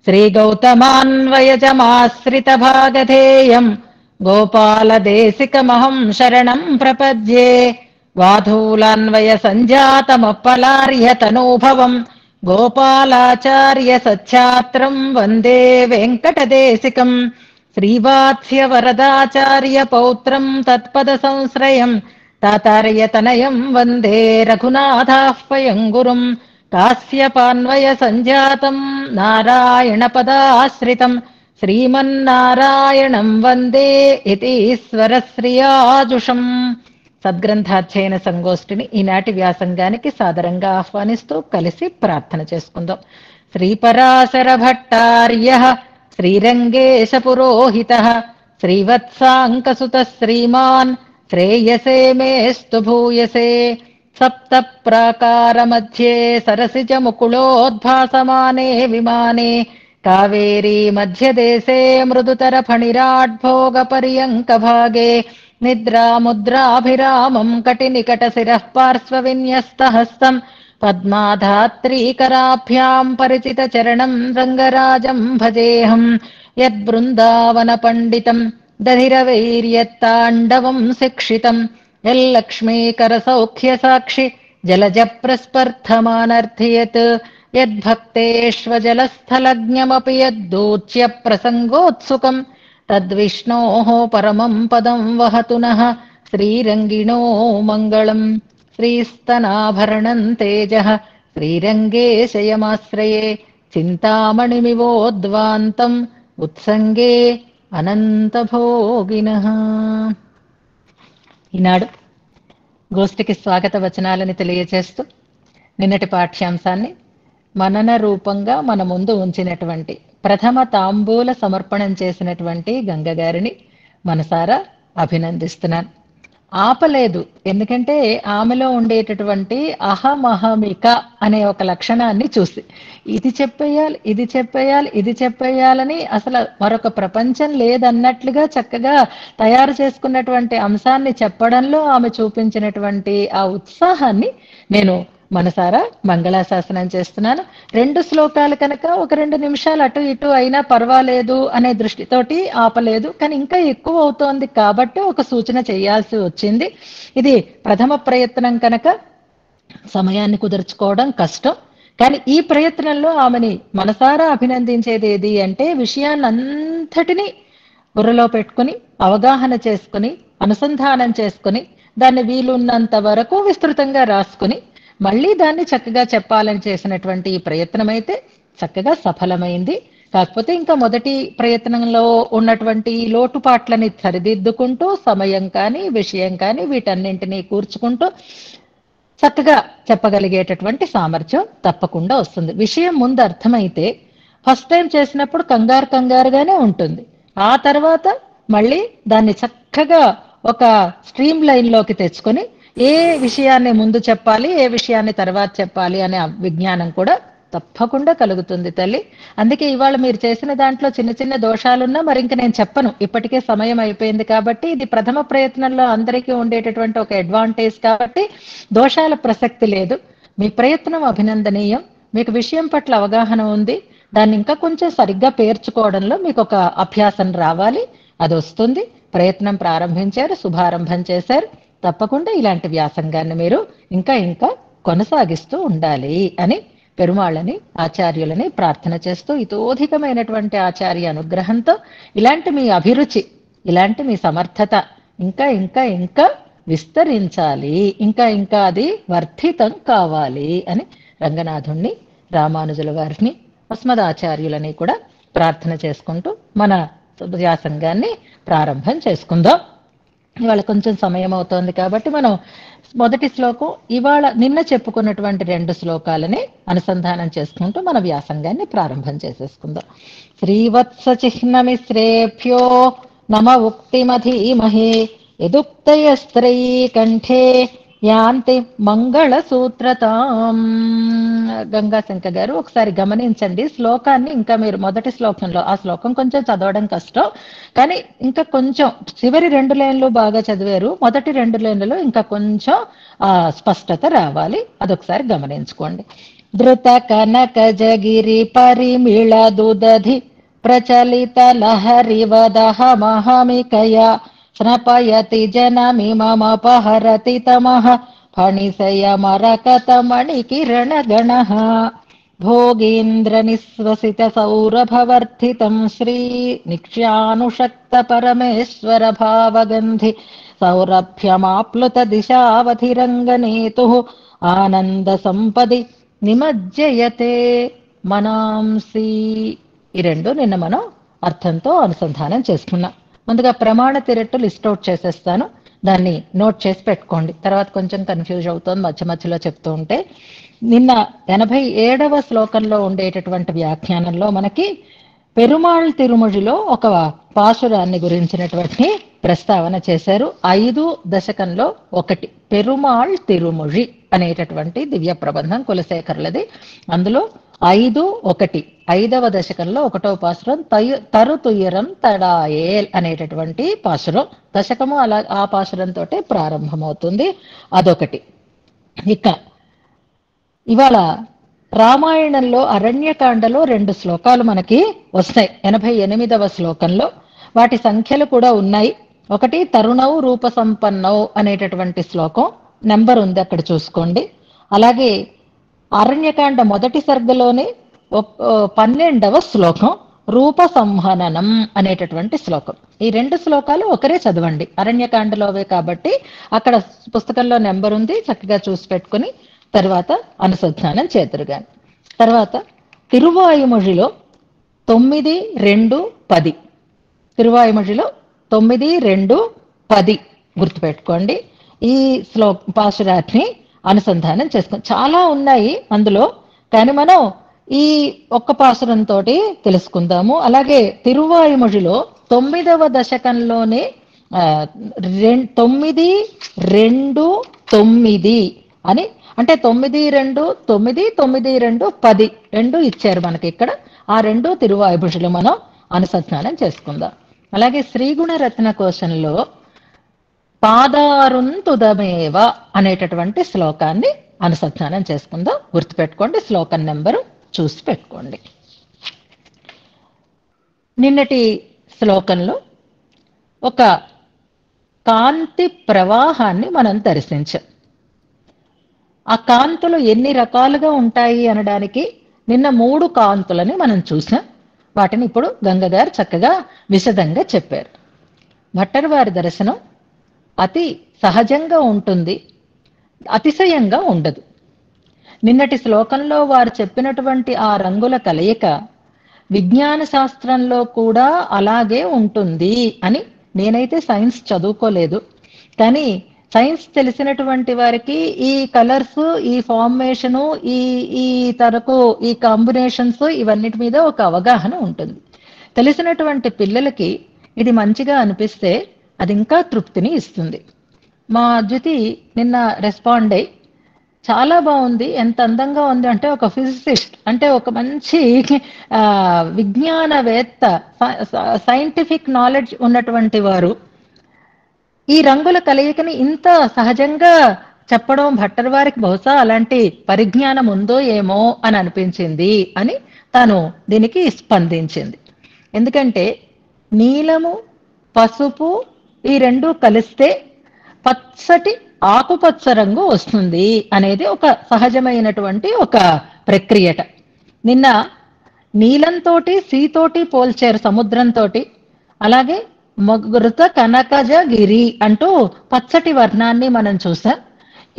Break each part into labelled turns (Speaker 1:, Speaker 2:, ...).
Speaker 1: श्रीगौतमान्वयजमाश्रितभागधेयम् गोपालदेशिकमहं शरणं प्रपद्ये वाधूलान्वयसञ्जातमप्पलार्यतनूभवम् गोपालाचार्य सच्छात्रम् वन्दे वेङ्कटदेशिकम् श्रीवात्स्यवरदाचार्य पौत्रम् तत्पदसंश्रयम् तातार्यतनयम् वन्दे रघुनाथाह्वयम् गुरुम् कास्यपान्वय सञ्जातम् नारायणपदाश्रितम् श्रीमन्नारायणम् वन्दे యతీశ్వరశ్రియాజుషం. సద్గ్రంథాధ్యయన సంగోష్ఠిని ఈనాటి వ్యాసంగానికి సాదరంగా ఆహ్వానిస్తూ కలిసి ప్రార్థన చేసుకుందాం. శ్రీపరాశర భట్టార్యః శ్రీరంగేశ పురోహితః శ్రీవత్సాంకసుతః శ్రీమాన్ శ్రేయసే మేస్తు భూయసే. సప్త ప్రాకార మధ్యే సరసిజ ముకుళోద్భాసమానే విమానే కావేరీ మధ్యదేశే మృదుతర ఫణిరాడ్భోగ పర్యంక భాగే నిద్రాముద్రాభిరామం కటినికట శిరః పార్శ్వ విన్యస్త హస్తం పద్మాధాత్రీకరాభ్యాం పరిచిత చరణం రంగరాజం భజేహం. యద్బృందావన పండితం దధిరవైర్యత్తాండవం శిక్షితం యల్లక్ష్మీకర సౌఖ్య సాక్షి జలజ ప్రస్పర్థమానర్థయత్ యద్భక్తేష్వజలస్థలజ్ఞమపి యద్దూచ్య ప్రసంగోత్సుకం తద్విష్ణోః పరమం పదం వహతు నః శ్రీరంగిణో మంగళం. శ్రీస్తనాభరణం తేజః శ్రీరంగేశయమాశ్రయే చింతామణిమివోద్వాంతం ఉత్సంగే అనంతభోగినః. ఈనాడు గోష్ఠికి స్వాగత వచనాలని తెలియచేస్తూ నిన్నటి పాఠ్యాంశాన్ని మనన రూపంగా మన ముందు ఉంచినటువంటి ప్రథమ తాంబూల సమర్పణం చేసినటువంటి గంగ గారిని మనసారా అభినందిస్తున్నాను. ఆపలేదు, ఎందుకంటే ఆమెలో ఉండేటటువంటి అహమహమిక అనే ఒక లక్షణాన్ని చూసి ఇది చెప్పేయాలి, ఇది చెప్పేయాలి, ఇది చెప్పేయాలని అసలు మరొక ప్రపంచం లేదన్నట్లుగా చక్కగా తయారు చేసుకున్నటువంటి అంశాన్ని చెప్పడంలో ఆమె చూపించినటువంటి ఆ ఉత్సాహాన్ని నేను మనసారా మంగళాశాసనం చేస్తున్నాను. 2 శ్లోకాలు కనుక ఒక 2 నిమిషాలు అటు ఇటు అయినా పర్వాలేదు అనే దృష్టితోటి ఆపలేదు. కానీ ఇంకా ఎక్కువ అవుతోంది కాబట్టి ఒక సూచన చేయాల్సి వచ్చింది. ఇది ప్రథమ ప్రయత్నం కనుక సమయాన్ని కుదుర్చుకోవడం కష్టం. కానీ ఈ ప్రయత్నంలో ఆమెని మనసారా అభినందించేది ఏది అంటే విషయాన్నంతటినీ బుర్రలో పెట్టుకుని అవగాహన చేసుకుని అనుసంధానం చేసుకుని దాన్ని వీలున్నంత వరకు విస్తృతంగా రాసుకుని మళ్ళీ దాన్ని చక్కగా చెప్పాలని చేసినటువంటి ఈ ప్రయత్నం అయితే చక్కగా సఫలమైంది. కాకపోతే ఇంకా మొదటి ప్రయత్నంలో ఉన్నటువంటి లోటుపాట్లని సరిదిద్దుకుంటూ సమయం కానీ విషయం కానీ వీటన్నింటినీ కూర్చుకుంటూ చక్కగా చెప్పగలిగేటటువంటి సామర్థ్యం తప్పకుండా వస్తుంది. విషయం ముందు అర్థమైతే ఫస్ట్ టైం చేసినప్పుడు కంగారుగానే ఉంటుంది. ఆ తర్వాత మళ్ళీ దాన్ని చక్కగా ఒక స్ట్రీమ్ లైన్ లోకి తెచ్చుకొని ఏ విషయాన్ని ముందు చెప్పాలి, ఏ విషయాన్ని తర్వాత చెప్పాలి అనే విజ్ఞానం కూడా తప్పకుండా కలుగుతుంది తల్లి. అందుకే ఇవాళ మీరు చేసిన దాంట్లో చిన్న చిన్న దోషాలున్నా మరి ఇంక నేను చెప్పను, ఇప్పటికే సమయం అయిపోయింది కాబట్టి. ఇది ప్రథమ ప్రయత్నంలో అందరికీ ఉండేటటువంటి ఒక అడ్వాంటేజ్ కాబట్టి దోషాల ప్రసక్తి లేదు. మీ ప్రయత్నం అభినందనీయం. మీకు విషయం పట్ల అవగాహన ఉంది, దాన్ని ఇంకా కొంచెం సరిగ్గా పేర్చుకోవడంలో మీకు ఒక అభ్యాసం రావాలి. అది వస్తుంది. ప్రయత్నం ప్రారంభించారు, శుభారంభం చేశారు. తప్పకుండా ఇలాంటి వ్యాసంగాన్ని మీరు ఇంకా ఇంకా కొనసాగిస్తూ ఉండాలి అని పెరుమాళ్ళని ఆచార్యులని ప్రార్థన చేస్తూ ఇతోధికమైనటువంటి ఆచార్య అనుగ్రహంతో ఇలాంటి మీ అభిరుచి, ఇలాంటి మీ సమర్థత ఇంకా ఇంకా ఇంకా విస్తరించాలి, ఇంకా ఇంకా అది వర్ధితం కావాలి అని రంగనాథుణ్ణి, రామానుజుల వారిని, అస్మదాచార్యులని కూడా ప్రార్థన చేసుకుంటూ మన వ్యాసంగాన్ని ప్రారంభం చేసుకుందాం. ఇవాళ కొంచెం సమయం అవుతోంది కాబట్టి మనం మొదటి శ్లోకం ఇవాళ నిన్న చెప్పుకున్నటువంటి 2 శ్లోకాలని అనుసంధానం చేసుకుంటూ మన వ్యాసంగాన్ని ప్రారంభం చేసేసుకుందాం. శ్రీవత్స చిహ్నమిశ్రేభ్యో నమ ఉక్తిమధీమహే యదుక్తయస్త్రై కంఠే యాంతి మంగళ సూత్రతాం. గంగాశంకర్ గారు ఒకసారి గమనించండి శ్లోకాన్ని. ఇంకా మీరు మొదటి శ్లోకంలో ఆ శ్లోకం కొంచెం చదవడం కష్టం, కానీ ఇంకా కొంచెం చివరి 2 లైన్లు బాగా చదివారు. మొదటి 2 లైన్లలో ఇంకా కొంచెం స్పష్టత రావాలి. అదొకసారి గమనించుకోండి. ధృత కనకజగిరి పరిమిళదుదధి ప్రచలిత లహరివదహ మహమికయా స్నపయతి జనమిమమపహరతి తమః ఫణిశయ మరకతమణి కిరణ గణః భోగేంద్ర నిస్వసిత సౌరభవర్ధితం శ్రీ నిక్ష్యానుషక్త పరమేశ్వర భావగంధి సౌరభ్యమాప్లుత దిశావధిరంగనేతుః ఆనంద సంపది నిమజ్జయతే మనాంసి. ఈ రెండు నిన్న మనం అర్థంతో అనుసంధానం చేసుకున్నాం. ముందుగా ప్రమాణ తిరట్టు లిస్ట్ అవుట్ చేసేస్తాను, దాన్ని నోట్ చేసి పెట్టుకోండి. తర్వాత కొంచెం కన్ఫ్యూజ్ అవుతుంది మధ్య మధ్యలో చెప్తూ ఉంటే. నిన్న 87వ శ్లోకంలో ఉండేటటువంటి వ్యాఖ్యానంలో మనకి పెరుమాళ్ తిరుమొழிలో ఒక పాశురాన్ని గురించినటువంటి ప్రస్తావన చేశారు. 5 దశకంలో ఒకటి పెరుమాళ్ తిరుమొഴി అనేటటువంటి దివ్య ప్రబంధం కులశేఖరులది. అందులో 5:1 5వ దశకంలో 1వ పాశురం తరుతుయరం తడాయేల్ అనేటటువంటి పాశురం. దశకము అలా ఆ పాశురంతో ప్రారంభమవుతుంది. అదొకటి. ఇక ఇవాళ రామాయణంలో అరణ్యకాండలో 2 శ్లోకాలు మనకి వస్తాయి. 88వ శ్లోకంలో వాటి సంఖ్యలు కూడా ఉన్నాయి. ఒకటి తరుణౌ రూప సంపన్నౌ అనేటటువంటి శ్లోకం, నెంబర్ ఉంది అక్కడ చూసుకోండి. అలాగే అరణ్యకాండ మొదటి సర్గలోనే 12వ శ్లోకం రూప సంహననం అనేటటువంటి శ్లోకం. ఈ 2 శ్లోకాలు ఒకరే చదవండి, అరణ్యకాండలోవే కాబట్టి అక్కడ పుస్తకంలో నెంబర్ ఉంది, చక్కగా చూసి పెట్టుకుని తర్వాత అనుసంధానం చేతురుగాని. తర్వాత తిరువాయుమొழிలో 9, 2, 10 తిరువాయుమొழிలో 9, 2, 10 గుర్తుపెట్టుకోండి. ఈ పాశురాన్ని అనుసంధానం చేసుకుని చాలా ఉన్నాయి అందులో, కానీ మనం ఈ ఒక్క పాశురంతో తెలుసుకుందాము. అలాగే తిరువాయుమొழிలో 9వ దశకంలోనే 9, 2, 9 అని, అంటే 9, 2, 9, 9, 2, 10 2 ఇచ్చారు మనకి ఇక్కడ. ఆ 2 తిరువాయుమొழிలో మనం అనుసంధానం చేసుకుందాం. అలాగే శ్రీగుణరత్న కోశంలో పాదారుంతుదమేవ అనేటటువంటి శ్లోకాన్ని అనుసంధానం చేసుకుందాం. గుర్తుపెట్టుకోండి, శ్లోకం నెంబరు చూసి పెట్టుకోండి. నిన్నటి శ్లోకంలో ఒక కాంతి ప్రవాహాన్ని మనం దర్శించాం. ఆ కాంతులు ఎన్ని రకాలుగా ఉంటాయి అనడానికి నిన్న 3 కాంతులని మనం చూసాం. వాటిని ఇప్పుడు గంగగారు చక్కగా విశదంగా చెప్పారు. భట్టర్ వారి దర్శనం అతి సహజంగా ఉంటుంది, అతిశయంగా ఉండదు. నిన్నటి శ్లోకంలో వారు చెప్పినటువంటి ఆ రంగుల కలయిక విజ్ఞాన శాస్త్రంలో కూడా అలాగే ఉంటుంది అని, నేనైతే సైన్స్ చదువుకోలేదు, కానీ సైన్స్ తెలిసినటువంటి వారికి ఈ కలర్స్, ఈ ఫార్మేషను, ఈ ఈ తరకు ఈ కాంబినేషన్స్ ఇవన్నిటి మీద ఒక అవగాహన ఉంటుంది. తెలిసినటువంటి పిల్లలకి ఇది మంచిగా అనిపిస్తే అది ఇంకా తృప్తిని ఇస్తుంది. మా జ్యుతి నిన్న రెస్పాండ్ అయ్యి చాలా బాగుంది, ఎంత అందంగా ఉంది అంటే, ఒక ఫిజిసిస్ట్ అంటే ఒక మంచి విజ్ఞానవేత్త, సైంటిఫిక్ నాలెడ్జ్ ఉన్నటువంటి వారు ఈ రంగుల కలయికని ఇంత సహజంగా చెప్పడం భట్టర్ వారికి బహుశా అలాంటి పరిజ్ఞానం ఉందో ఏమో అని అనిపించింది అని తాను దీనికి స్పందించింది. ఎందుకంటే నీలము, పసుపు ఈ 2 కలిస్తే పచ్చటి ఆకుపచ్చ రంగు వస్తుంది అనేది ఒక సహజమైనటువంటి ఒక ప్రక్రియట. నిన్న నీలంతోటి సీతోటి పోల్చారు, సముద్రంతోటి. అలాగే మృత కనకజగిరి అంటూ పచ్చటి వర్ణాన్ని మనం చూసాం.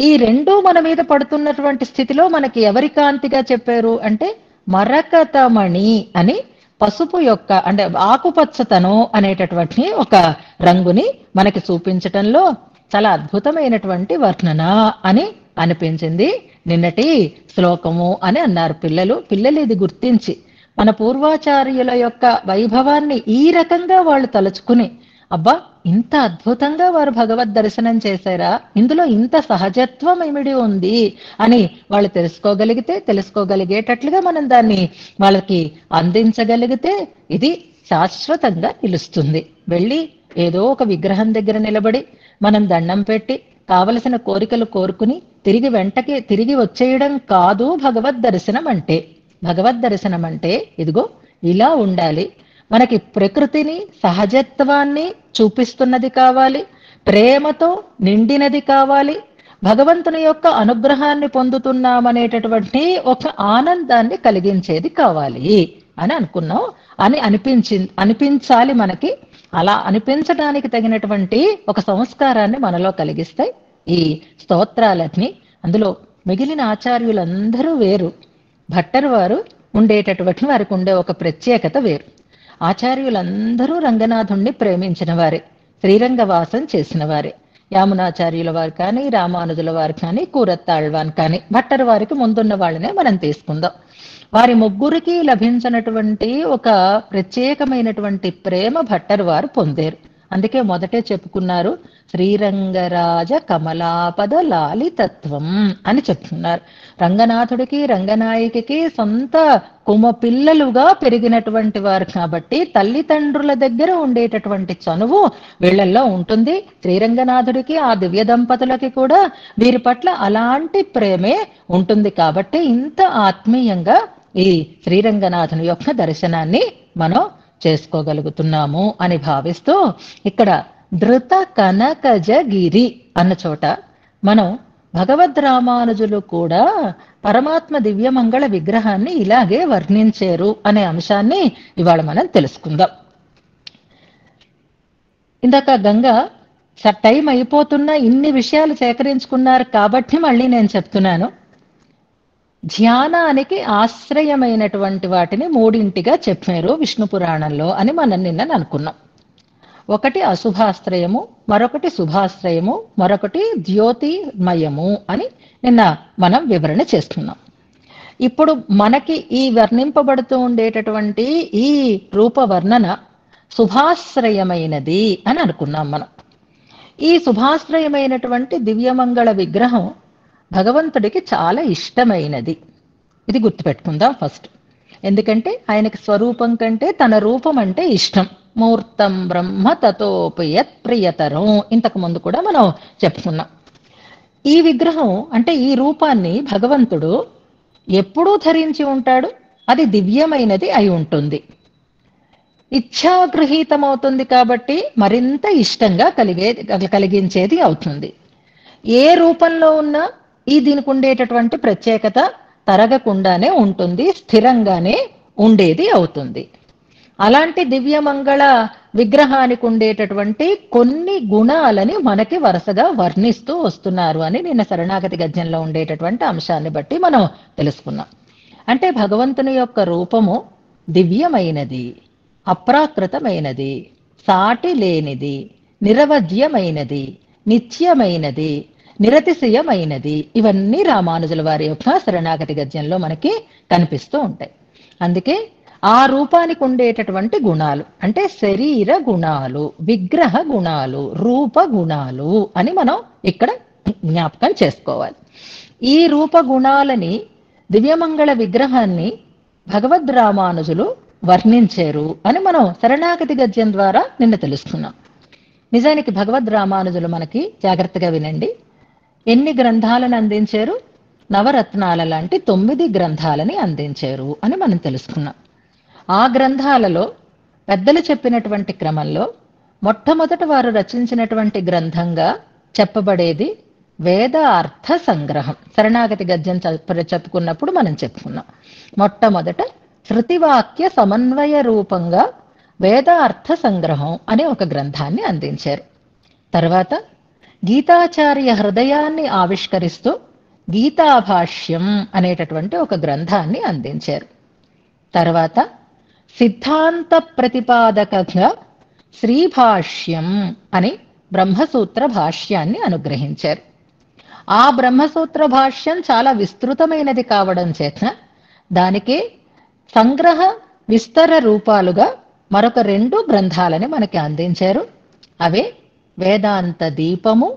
Speaker 1: ఈ 2 మన మీద పడుతున్నటువంటి స్థితిలో మనకి ఎవరి కాంతిగా చెప్పారు అంటే మరకతమణి అని, పసుపు యొక్క అంటే ఆకుపచ్చతనం అనేటటువంటి ఒక రంగుని మనకి చూపించటంలో చాలా అద్భుతమైనటువంటి వర్ణన అని అనిపించింది నిన్నటి శ్లోకము అని అన్నారు పిల్లలు ఇది గుర్తించి మన పూర్వాచార్యుల యొక్క వైభవాన్ని ఈ రకంగా వాళ్ళు తలుచుకుని, అబ్బా ఇంత అద్భుతంగా వారు భగవద్ దర్శనం చేశారా, ఇందులో ఇంత సహజత్వం ఇమిడి ఉంది అని వాళ్ళు తెలుసుకోగలిగేటట్లుగా మనం దాన్ని వాళ్ళకి అందించగలిగితే ఇది శాశ్వతంగా నిలుస్తుంది. వెళ్ళి ఏదో ఒక విగ్రహం దగ్గర నిలబడి మనం దండం పెట్టి కావలసిన కోరికలు కోరుకుని తిరిగి వచ్చేయడం కాదు భగవద్ దర్శనం అంటే. భగవద్ దర్శనం అంటే ఇదిగో ఇలా ఉండాలి, మనకి ప్రకృతిని సహజత్వాన్ని చూపిస్తున్నది కావాలి, ప్రేమతో నిండినది కావాలి, భగవంతుని యొక్క అనుగ్రహాన్ని పొందుతున్నామనేటటువంటి ఒక ఆనందాన్ని కలిగించేది కావాలి అని అనుకున్నాం. అని అనిపించాలి మనకి. అలా అనిపించడానికి తగినటువంటి ఒక సంస్కారాన్ని మనలో కలిగిస్తాయి ఈ స్తోత్రాలన్నీ. అందులో మిగిలిన ఆచార్యులందరూ వేరు, భట్టరు వారు ఉండేటటువంటి వారికి ఉండే ఒక ప్రత్యేకత వేరు. ఆచార్యులందరూ రంగనాథుణ్ణి ప్రేమించిన వారే, శ్రీరంగవాసం చేసిన వారే. యామునాచార్యుల వారు కానీ, రామానుజుల వారు కానీ, కూరత్తాళ్వాన్ కానీ, భట్టరు వారికి ముందున్న వాళ్ళనే మనం తీసుకుందాం. వారి ముగ్గురికి లభించినటువంటి ఒక ప్రత్యేకమైనటువంటి ప్రేమ భట్టరు వారు పొందారు. అందుకే మొదటే చెప్పుకున్నారు, శ్రీరంగరాజ కమలాపద లాలితత్వం అని చెప్తున్నారు. రంగనాథుడికి రంగనాయకికి సొంత కుమపిల్లలుగా పెరిగినటువంటి వారు కాబట్టి తల్లిదండ్రుల దగ్గర ఉండేటటువంటి చనువు వీళ్ళల్లో ఉంటుంది. శ్రీరంగనాథుడికి ఆ దివ్య దంపతులకి కూడా వీరి పట్ల అలాంటి ప్రేమే ఉంటుంది. కాబట్టి ఇంత ఆత్మీయంగా ఈ శ్రీరంగనాథుని యొక్క దర్శనాన్ని మనం చేసుకోగలుగుతున్నాము అని భావిస్తూ, ఇక్కడ ధృత కనకజగిరి అన్న చోట మనం భగవద్ రామానుజులు కూడా పరమాత్మ దివ్యమంగళ విగ్రహాన్ని ఇలాగే వర్ణించారు అనే అంశాన్ని ఇవాళ మనం తెలుసుకుందాం. ఇందాక గంగ టైం అయిపోతున్నా ఇన్ని విషయాలు సేకరించుకున్నారు కాబట్టి మళ్ళీ నేను చెప్తున్నాను. ధ్యానానికి ఆశ్రయమైనటువంటి వాటిని మూడింటిగా చెప్పారు విష్ణు పురాణంలో అని మనం నిన్న అనుకున్నాం. ఒకటి అశుభాశ్రయము, మరొకటి శుభాశ్రయము, మరొకటి జ్యోతిర్మయము అని నిన్న మనం వివరణ చేస్తున్నాం. ఇప్పుడు మనకి ఈ వర్ణింపబడుతూ ఉండేటటువంటి ఈ రూపవర్ణన శుభాశ్రయమైనది అని అనుకున్నాం మనం. ఈ శుభాశ్రయమైనటువంటి దివ్యమంగళ విగ్రహం భగవంతుడికి చాలా ఇష్టమైనది. ఇది గుర్తుపెట్టుకుందాం ఫస్ట్. ఎందుకంటే ఆయనకి స్వరూపం కంటే తన రూపం అంటే ఇష్టం. మూర్తం బ్రహ్మ తతోపయత్ ప్రియతరం, ఇంతకు ముందు కూడా మనం చెప్పుకున్నాం. ఈ విగ్రహం అంటే ఈ రూపాన్ని భగవంతుడు ఎప్పుడూ ధరించి ఉంటాడు. అది దివ్యమైనది అయి ఉంటుంది, ఇచ్ఛాగృహీతమవుతుంది కాబట్టి మరింత ఇష్టంగా కలిగించేది అవుతుంది. ఏ రూపంలో ఉన్నా ఈ దీనికి ఉండేటటువంటి ప్రత్యేకత తరగకుండానే ఉంటుంది, స్థిరంగానే ఉండేది అవుతుంది. అలాంటి దివ్యమంగళ విగ్రహానికి ఉండేటటువంటి కొన్ని గుణాలని మనకి వరుసగా వర్ణిస్తూ వస్తున్నారు అని నిన్న శరణాగతి గద్యంలో ఉండేటటువంటి అంశాన్ని బట్టి మనం తెలుసుకున్నాం. అంటే భగవంతుని యొక్క రూపము దివ్యమైనది, అప్రాకృతమైనది, సాటి లేనిది, నిరవధ్యమైనది, నిత్యమైనది, నిరతిశయమైనది. ఇవన్నీ రామానుజుల వారి యొక్క శరణాగతి గద్యంలో మనకి కనిపిస్తూ ఉంటాయి. అందుకే ఆ రూపానికి ఉండేటటువంటి గుణాలు అంటే శరీర గుణాలు, విగ్రహ గుణాలు, రూప గుణాలు అని మనం ఇక్కడ జ్ఞాపకం చేసుకోవాలి. ఈ రూప గుణాలని దివ్యమంగళ విగ్రహాన్ని భగవద్ రామానుజులు వర్ణించారు అని మనం శరణాగతి గద్యం ద్వారా నిన్న తెలుసుకున్నాం. నిజానికి భగవద్ రామానుజులు మనకి, జాగ్రత్తగా వినండి, ఎన్ని గ్రంథాలను అందించారు? నవరత్నాల లాంటి 9 గ్రంథాలని అందించారు అని మనం తెలుసుకున్నాం. ఆ గ్రంథాలలో పెద్దలు చెప్పినటువంటి క్రమంలో మొట్టమొదట వారు రచించినటువంటి గ్రంథంగా చెప్పబడేది వేద అర్థ సంగ్రహం. శరణాగతి గద్యం చెప్పుకున్నప్పుడు మనం చెప్పుకున్నాం. మొట్టమొదట శృతివాక్య సమన్వయ రూపంగా వేద అర్థ సంగ్రహం అనే ఒక గ్రంథాన్ని అందించారు. తర్వాత గీతాచార్య హృదయాన్ని ఆవిష్కరిస్తూ గీతాభాష్యం అనేటటువంటి ఒక గ్రంథాన్ని అందించారు. తర్వాత సిద్ధాంత ప్రతిపాదకంగా శ్రీభాష్యం అని బ్రహ్మసూత్ర భాష్యాన్ని అనుగ్రహించారు. ఆ బ్రహ్మసూత్ర భాష్యం చాలా విస్తృతమైనది కావడం చేత దానికి సంగ్రహ విస్తర రూపాలుగా మరొక 2 గ్రంథాలని మనకి అందించారు. అవే వేదాంత దీపము,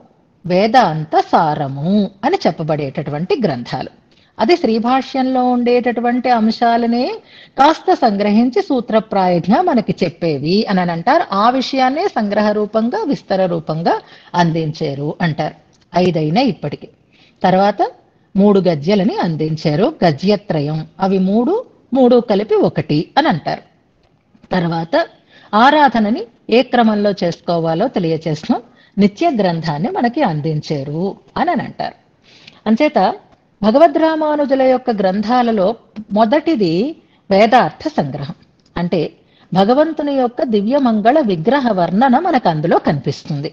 Speaker 1: వేదాంత సారము అని చెప్పబడేటటువంటి గ్రంథాలు. అది శ్రీభాష్యంలో ఉండేటటువంటి అంశాలనే కాస్త సంగ్రహించి సూత్రప్రాయంగా మనకి చెప్పేవి అని అంటారు. ఆ విషయాన్నే సంగ్రహ రూపంగా, విస్తర రూపంగా అందించారు అంటారు. 5 అయినా ఇప్పటికి. తర్వాత 3 గజ్జెలని అందించారు, గజ్యత్రయం. అవి 3 కలిపి 1 అని అంటారు. తర్వాత ఆరాధనని ఏ క్రమంలో చేసుకోవాలో తెలియచేస్తున్నాం, నిత్య గ్రంథాన్ని మనకి అందించారు అని అంటారు. అంచేత భగవద్రామానుజుల యొక్క గ్రంథాలలో మొదటిది వేదార్థ సంగ్రహం. అంటే భగవంతుని యొక్క దివ్యమంగళ విగ్రహ వర్ణన మనకు అందులో కనిపిస్తుంది.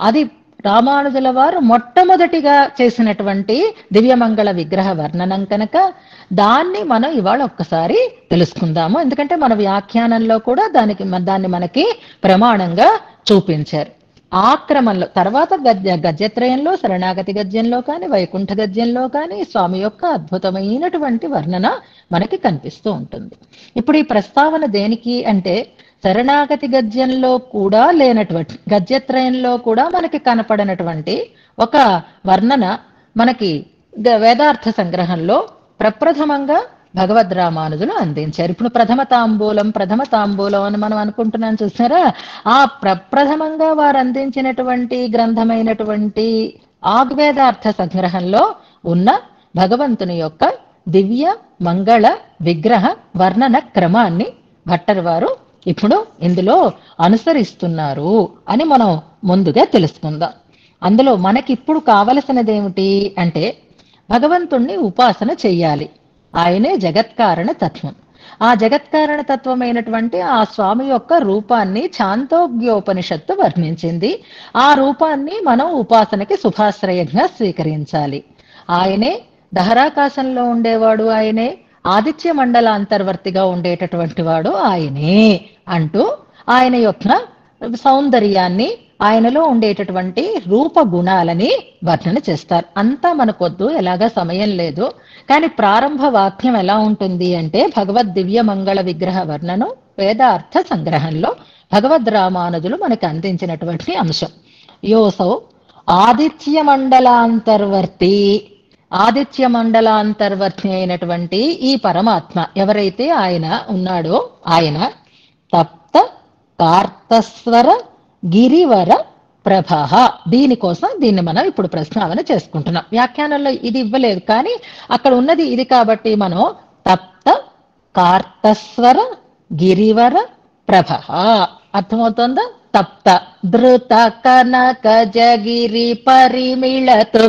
Speaker 1: అది రామానుజుల వారు మొట్టమొదటిగా చేసినటువంటి దివ్యమంగళ విగ్రహ వర్ణనం కనుక దాన్ని మనం ఇవాళ ఒక్కసారి తెలుసుకుందాము. ఎందుకంటే మన వ్యాఖ్యానంలో కూడా దాన్ని మనకి ప్రమాణంగా చూపించారు. ఆ క్రమంలో తర్వాత గద్యత్రయంలో, శరణాగతి గద్యంలో కానీ, వైకుంఠ గద్యంలో కానీ స్వామి యొక్క అద్భుతమైనటువంటి వర్ణన మనకి కనిపిస్తూ ఉంటుంది. ఇప్పుడు ఈ ప్రస్తావన దేనికి అంటే, శరణాగతి గద్యంలో కూడా లేనటువంటి, గద్యత్రయంలో కూడా మనకి కనపడినటువంటి ఒక వర్ణన మనకి వేదార్థ సంగ్రహంలో ప్రప్రథమంగా భగవద్రామానుజులు అందించారు. ఇప్పుడు ప్రథమ తాంబూలం అని మనం అనుకుంటున్నాం చూసారా, ఆ ప్రప్రథమంగా వారు అందించినటువంటి గ్రంథమైనటువంటి ఆగ్వేదార్థ సంగ్రహంలో ఉన్న భగవంతుని యొక్క దివ్య మంగళ విగ్రహ వర్ణన క్రమాన్ని భట్టర్ వారు ఇప్పుడు ఇందులో అనుసరిస్తున్నారు అని మనం ముందుగా తెలుసుకుందాం. అందులో మనకి ఇప్పుడు కావలసినదేమిటి అంటే, భగవంతుణ్ణి ఉపాసన చెయ్యాలి. ఆయనే జగత్కారణ తత్వం. ఆ జగత్కారణ తత్వమైనటువంటి ఆ స్వామి యొక్క రూపాన్ని ఛాందోగ్యోపనిషత్తు వర్ణించింది. ఆ రూపాన్ని మనం ఉపాసనకి శుభాశ్రయంగా స్వీకరించాలి. ఆయనే దహరాకాశంలో ఉండేవాడు, ఆయనే ఆదిత్య మండల అంతర్వర్తిగా ఉండేటటువంటి వాడు ఆయనే అంటూ ఆయన యొక్క సౌందర్యాన్ని, ఆయనలో ఉండేటటువంటి రూప గుణాలని వర్ణన చేస్తారు. అంతా మనకొద్దు, ఎలాగా సమయం లేదు. కానీ ప్రారంభ వాక్యం ఎలా ఉంటుంది అంటే, భగవద్ దివ్య మంగళ విగ్రహ వర్ణనం వేదార్థ సంగ్రహంలో భగవద్రామానుజులు మనకు అందించినటువంటి అంశం. యోసౌ ఆదిత్య మండలాంతర్వర్తి, ఆదిత్య మండలాంతర్వర్తి అయినటువంటి ఈ పరమాత్మ ఎవరైతే ఆయన ఉన్నాడో, ఆయన తప్త కార్తస్వర గిరివర ప్రభ. దీనికోసం దీన్ని మనం ఇప్పుడు ప్రస్తావన చేసుకుంటున్నాం. వ్యాఖ్యానంలో ఇది ఇవ్వలేదు, కానీ అక్కడ ఉన్నది ఇది కాబట్టి మనం తప్త కార్తస్వర గిరివర ప్రభ. అర్థమవుతుందా? తప్త ధృత కనక జగిరి పరిమిళతు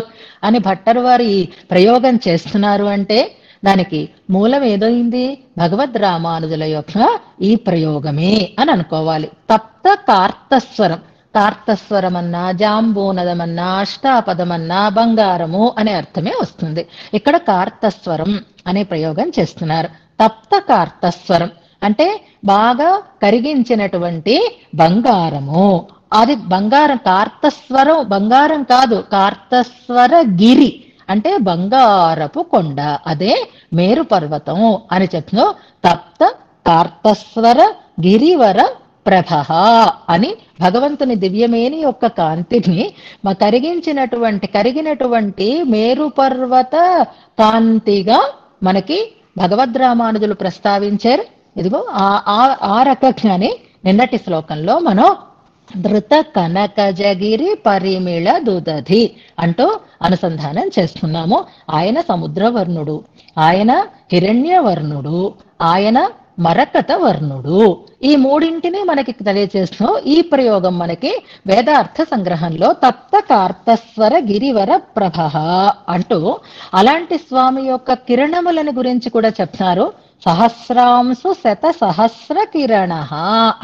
Speaker 1: అని భట్టర్ వారు ఈ ప్రయోగం చేస్తున్నారు అంటే, దానికి మూలం ఏదైంది? భగవద్రామానుజుల యొక్క ఈ ప్రయోగమే అని అనుకోవాలి. తప్త కార్తస్వరం, కార్తస్వరమన్నా, జాంబూనదమన్నా, అష్టాపదమన్నా బంగారము అనే అర్థమే వస్తుంది. ఇక్కడ కార్తస్వరం అనే ప్రయోగం చేస్తున్నారు. తప్త కార్తస్వరం అంటే బాగా కరిగించినటువంటి బంగారము. అది బంగారం, కార్తస్వరం బంగారం కాదు, కార్తస్వర గిరి అంటే బంగారపు కొండ, అదే మేరు పర్వతం అని చెప్తున్నాం. తప్త కార్తస్వర గిరివర ప్రభ అని భగవంతుని దివ్యమేని యొక్క కాంతిని కరిగినటువంటి మేరు పర్వత కాంతిగా మనకి భగవద్రామానుజులు ప్రస్తావించారు. ఇదిగో ఆ రకంగానే నిన్నటి శ్లోకంలో మనం ధృత కనకజగిరి పరిమిళ దుదధి అంటూ అనుసంధానం చేస్తున్నాము. ఆయన సముద్రవర్ణుడు, ఆయన హిరణ్యవర్ణుడు, ఆయన మరకత వర్ణుడు. ఈ మూడింటిని మనకి తెలియజేస్తూ ఈ ప్రయోగం మనకి వేదార్థ సంగ్రహంలో తప్త కార్తస్వర గిరివర ప్రభ అంటూ అలాంటి స్వామి యొక్క కిరణములను గురించి కూడా చెప్తున్నారు. సహస్రాంశు శత సహస్ర కిరణ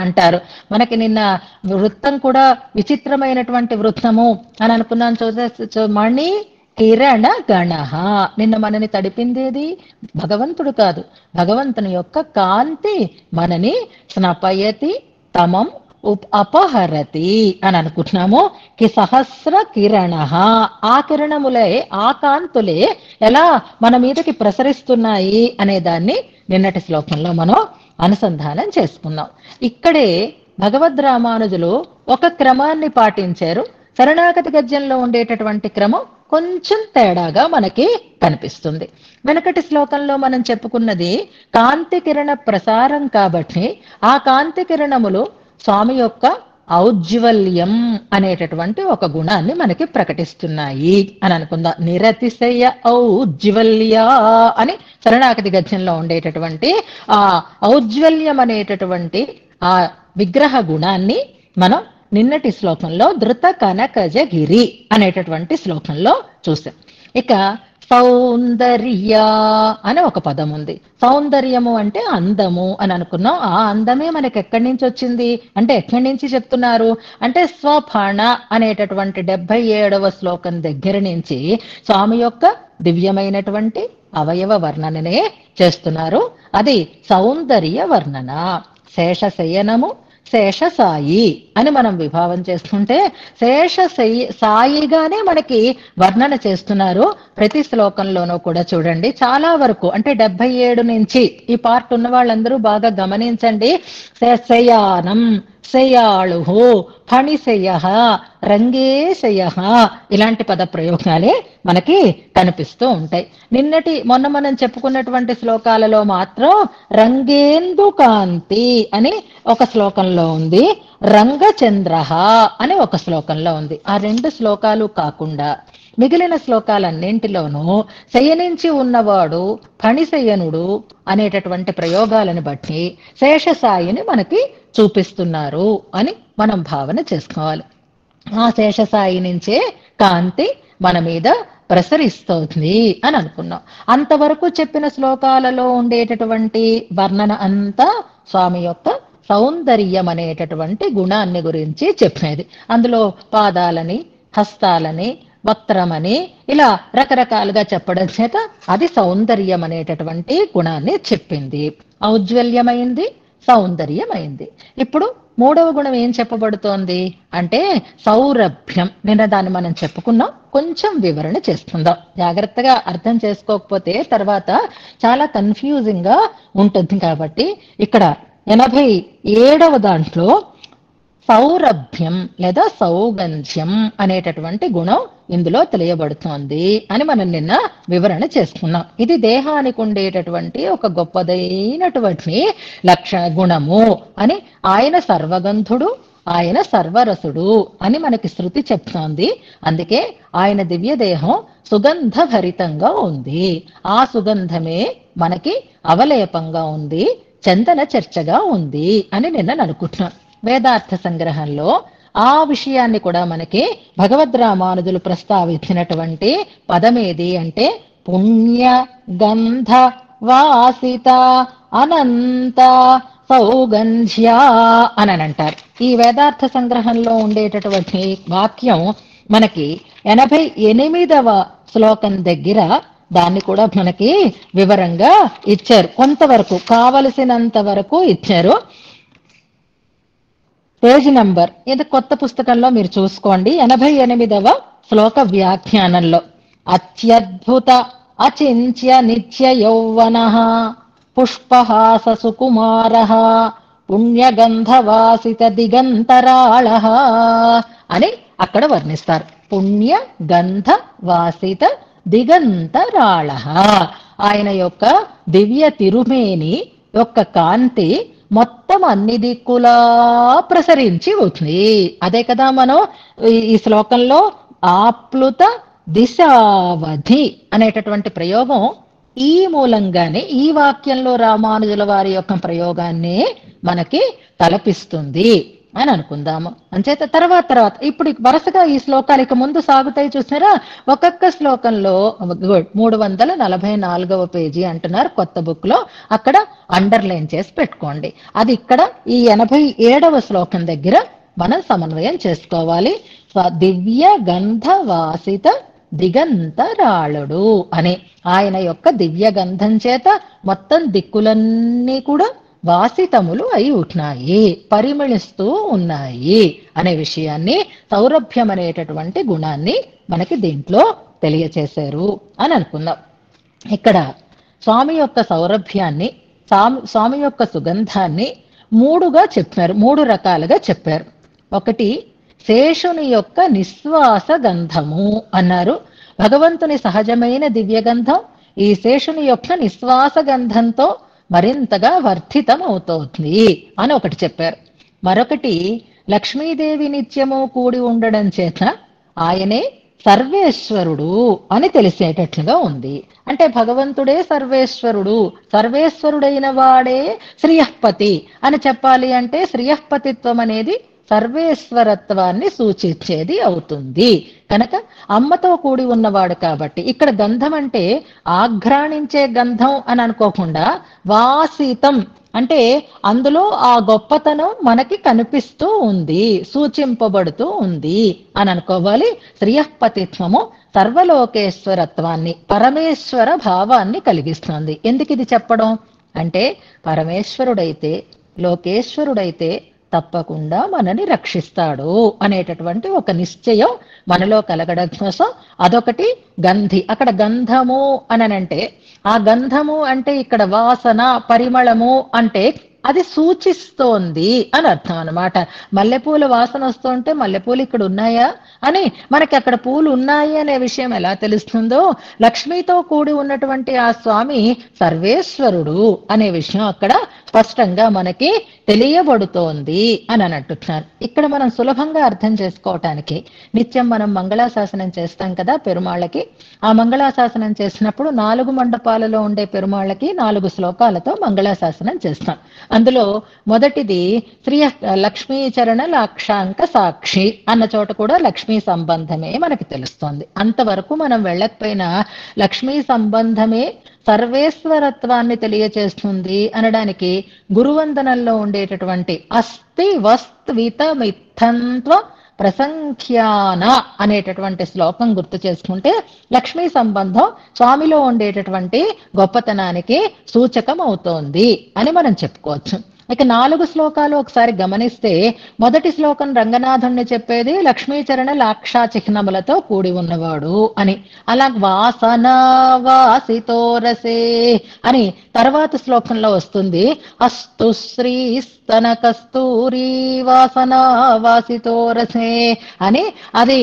Speaker 1: అంటారు. మనకి నిన్న వృత్తం కూడా విచిత్రమైనటువంటి వృత్తము అని అనుకున్నాను. మణి కిరణ గణ. నిన్న మనని తడిపిందేది భగవంతుడు కాదు, భగవంతుని యొక్క కాంతి మనని స్నపయతి తమం అపహరతి అని అనుకుంటున్నాము. సహస్ర కిరణ, ఆ కిరణములే, ఆ కాంతులే ఎలా మన మీదకి ప్రసరిస్తున్నాయి అనే దాన్ని నిన్నటి శ్లోకంలో మనం అనుసంధానం చేసుకున్నాం. ఇక్కడే భగవద్రామానుజులు ఒక క్రమాన్ని పాటించారు. శరణాగతి గద్యంలో ఉండేటటువంటి క్రమం కొంచెం తేడాగా మనకి కనిపిస్తుంది. వెనకటి శ్లోకంలో మనం చెప్పుకున్నది కాంతి కిరణ ప్రసారం కాబట్టి ఆ కాంతి కిరణములు స్వామి యొక్క ఔజ్వల్యం అనేటటువంటి ఒక గుణాన్ని మనకి ప్రకటిస్తున్నాయి అని అనుకుందాం. నిరతిశయ ఔజ్వల్య అని శరణాగతి గద్యంలో ఉండేటటువంటి ఆ ఔజ్వల్యం అనేటటువంటి ఆ విగ్రహ గుణాన్ని మనం నిన్నటి శ్లోకంలో ధృత కనకజగిరి అనేటటువంటి శ్లోకంలో చూసాం. ఇక సౌందర్య అనే ఒక పదం ఉంది. సౌందర్యము అంటే అందము అని అనుకున్నాం. ఆ అందమే మనకి ఎక్కడి నుంచి వచ్చింది అంటే ఎక్కడి నుంచి చెప్తున్నారు అంటే స్వఫణ అనేటటువంటి 77వ శ్లోకం దగ్గర నుంచి స్వామి యొక్క దివ్యమైనటువంటి అవయవ వర్ణననే చేస్తున్నారు. అది సౌందర్య వర్ణన. శేషశయనము శేషసాయి అని మనం విభావం చేసుకుంటే సాయిగానే మనకి వర్ణన చేస్తున్నారు. ప్రతి శ్లోకంలోనూ కూడా చూడండి చాలా వరకు అంటే 77 నుంచి ఈ పార్ట్ ఉన్న వాళ్ళందరూ బాగా గమనించండి. శయానం శయాళు ఫణిశయ రంగేశయ ఇలాంటి పద ప్రయోగాలే మనకి కనిపిస్తూ ఉంటాయి. మొన్న మనం చెప్పుకున్నటువంటి శ్లోకాలలో మాత్రం రంగేందు కాంతి అని ఒక శ్లోకంలో ఉంది, రంగచంద్ర అని ఒక శ్లోకంలో ఉంది. ఆ 2 శ్లోకాలు కాకుండా మిగిలిన శ్లోకాలన్నింటిలోనూ శయనించి ఉన్నవాడు ఫణిశయనుడు అనేటటువంటి ప్రయోగాలను బట్టి శేషసాయిని మనకి చూపిస్తున్నారు అని మనం భావన చేసుకోవాలి. ఆ శేషసాయి నుంచే కాంతి మన మీద ప్రసరిస్తోంది అని అనుకున్నాం. అంతవరకు చెప్పిన శ్లోకాలలో ఉండేటటువంటి వర్ణన అంతా స్వామి యొక్క సౌందర్యం అనేటటువంటి గుణాన్ని గురించి చెప్పేది. అందులో పాదాలని హస్తాలని వక్త్రమని ఇలా రకరకాలుగా చెప్పడం చేత అది సౌందర్యం అనేటటువంటి గుణాన్ని చెప్పింది. ఔజ్వల్యమైంది, సౌందర్యమైంది. ఇప్పుడు 3వ గుణం ఏం చెప్పబడుతోంది అంటే సౌరభ్యం. నిన్న దాన్ని మనం చెప్పుకున్నాం, కొంచెం వివరణ చేసుకుందాం. జాగ్రత్తగా అర్థం చేసుకోకపోతే తర్వాత చాలా కన్ఫ్యూజింగ్ గా ఉంటుంది. కాబట్టి ఇక్కడ 87వ దాంట్లో సౌరభ్యం లేదా సౌగంధ్యం అనేటటువంటి గుణం ఇందులో తెలియబడుతోంది అని మనం నిన్న వివరణ చేసుకున్నాం. ఇది దేహానికి ఉండేటటువంటి ఒక గొప్పదైనటువంటి గుణము అని. ఆయన సర్వగంధుడు, ఆయన సర్వరసుడు అని మనకి శృతి చెప్తోంది. అందుకే ఆయన దివ్య దేహం సుగంధ భరితంగా ఉంది. ఆ సుగంధమే మనకి అవలేపంగా ఉంది, చందన చర్చగా ఉంది అని నిన్న అనుకుంటున్నాం. వేదార్థ సంగ్రహంలో ఆ విషయాన్ని కూడా మనకి భగవద్ రామానుజులు ప్రస్తావించినటువంటి పదమేది అంటే పుణ్య గంధ వాసిత అనంత సౌగంధ్య అని అంటారు. ఈ వేదార్థ సంగ్రహంలో ఉండేటటువంటి వాక్యం మనకి 88వ శ్లోకం దగ్గర దాన్ని కూడా మనకి వివరంగా ఇచ్చారు. కొంతవరకు కావలసినంత వరకు ఇచ్చారు. పేజీ నంబర్ ఇది కొత్త పుస్తకంలో మీరు చూసుకోండి. 88వ శ్లోక వ్యాఖ్యానంలో అత్యద్భుత అచింత్య నిత్య యౌవన పుష్పహాస సుకుమార పుణ్యగంధవాసిత దిగంతరాళ అని అక్కడ వర్ణిస్తారు. పుణ్య గంధ వాసిత దిగంతరాళ ఆయన యొక్క దివ్య తిరుమేని యొక్క కాంతి మొత్తం అన్ని దిక్కులా ప్రసరించి ఉంది. అదే కదా మనం ఈ శ్లోకంలో ఆప్లుత దిశావధి అనేటటువంటి ప్రయోగం ఈ మూలంగానే ఈ వాక్యంలో రామానుజుల వారి యొక్క ప్రయోగాన్ని మనకి తలపిస్తుంది అని అనుకుందాము. అంచేత తర్వాత ఇప్పుడు వరుసగా ఈ శ్లోకాలకి ముందు సాగుతాయి చూసారా. ఒక్కొక్క శ్లోకంలో 344వ పేజీ అంటున్నారు కొత్త బుక్ లో, అక్కడ అండర్లైన్ చేసి పెట్టుకోండి. అది ఇక్కడ ఈ 87వ శ్లోకం దగ్గర మనం సమన్వయం చేసుకోవాలి. దివ్య గంధ వాసిత దిగంతరాళుడు అని ఆయన యొక్క దివ్య గంధం చేత మొత్తం దిక్కులన్నీ కూడా వాసితములు అయి ఉన్నాయి, పరిమళిస్తూ ఉన్నాయి అనే విషయాన్ని, సౌరభ్యం అనేటటువంటి గుణాన్ని మనకి దీంట్లో తెలియచేశారు అని అనుకుందాం. ఇక్కడ స్వామి యొక్క సౌరభ్యాన్ని, స్వామి యొక్క సుగంధాన్ని 3గా చెప్పారు, 3 రకాలుగా చెప్పారు. ఒకటి శేషుని యొక్క నిశ్వాస గంధము అన్నారు. భగవంతుని సహజమైన దివ్యగంధం ఈ శేషుని యొక్క నిశ్వాస గంధంతో మరింతగా వర్ధితం అవుతోంది అని ఒకటి చెప్పారు. మరొకటి లక్ష్మీదేవి నిత్యము కూడి ఉండడం చేత ఆయనే సర్వేశ్వరుడు అని తెలిసేటట్లుగా ఉంది. అంటే భగవంతుడే సర్వేశ్వరుడు, సర్వేశ్వరుడైన వాడే శ్రీయఃపతి అని చెప్పాలి అంటే శ్రీయఃపతిత్వం అనేది సర్వేశ్వరత్వాన్ని సూచించేది అవుతుంది. కనుక అమ్మతో కూడి ఉన్నవాడు కాబట్టి ఇక్కడ గంధం అంటే ఆఘ్రాణించే గంధం అని అనుకోకుండా వాసితం అంటే అందులో ఆ గొప్పతనం మనకి కనిపిస్తూ ఉంది, సూచింపబడుతూ ఉంది అని అనుకోవాలి. శ్రీయఃపతిత్వము సర్వలోకేశ్వరత్వాన్ని, పరమేశ్వర భావాన్ని కలిగిస్తుంది. ఎందుకు ఇది చెప్పడం అంటే పరమేశ్వరుడైతే, లోకేశ్వరుడైతే తప్పకుండా మనని రక్షిస్తాడు అనేటటువంటి ఒక నిశ్చయం మనలో కలగడం కోసం అదొకటి గంధి. అక్కడ గంధము అనంటే ఆ గంధము అంటే ఇక్కడ వాసన, పరిమళము అంటే అది సూచిస్తోంది అని అర్థం అనమాట. మల్లెపూల వాసన వస్తుంటే మల్లెపూలు ఇక్కడ ఉన్నాయా అని మనకి అక్కడ పూలు ఉన్నాయి అనే విషయం ఎలా తెలుస్తుందో, లక్ష్మితో కూడి ఉన్నటువంటి ఆ స్వామి సర్వేశ్వరుడు అనే విషయం అక్కడ స్పష్టంగా మనకి తెలియబడుతోంది అని అంటున్నారు. ఇక్కడ మనం సులభంగా అర్థం చేసుకోవటానికి నిత్యం మనం మంగళాశాసనం చేస్తాం కదా పెరుమాళ్ళకి. ఆ మంగళాశాసనం చేసినప్పుడు 4 మండపాలలో ఉండే పెరుమాళ్ళకి 4 శ్లోకాలతో మంగళాశాసనం చేస్తాం. అందులో మొదటిది లక్ష్మీ చరణ లాక్షాంక సాక్షి అన్న చోట కూడా లక్ష్మీ సంబంధమే మనకి తెలుస్తోంది. అంతవరకు మనం వెళ్ళకపోయినా లక్ష్మీ సంబంధమే సర్వేశ్వరత్వాన్ని తెలియచేస్తుంది అనడానికి గురువందనంలో ఉండేటటువంటి అస్తి వస్త్విత మిథంత్వ ప్రసంఖ్యాన అనేటటువంటి శ్లోకం గుర్తు చేసుకుంటే లక్ష్మీ సంబంధం స్వామిలో ఉండేటటువంటి గొప్పతనానికి సూచకం అవుతోంది అని మనం చెప్పుకోవచ్చు. ఇక 4 శ్లోకాలు ఒకసారి గమనిస్తే మొదటి శ్లోకం రంగనాథుణ్ణి చెప్పేది లక్ష్మీచరణ లాక్షా చిహ్నములతో కూడి ఉన్నవాడు అని. అలా వాసన వాసితోరసే అని తర్వాత శ్లోకంలో వస్తుంది అస్తు శ్రీ స్తన కస్తూరి వాసన వాసితోరసే అని. అది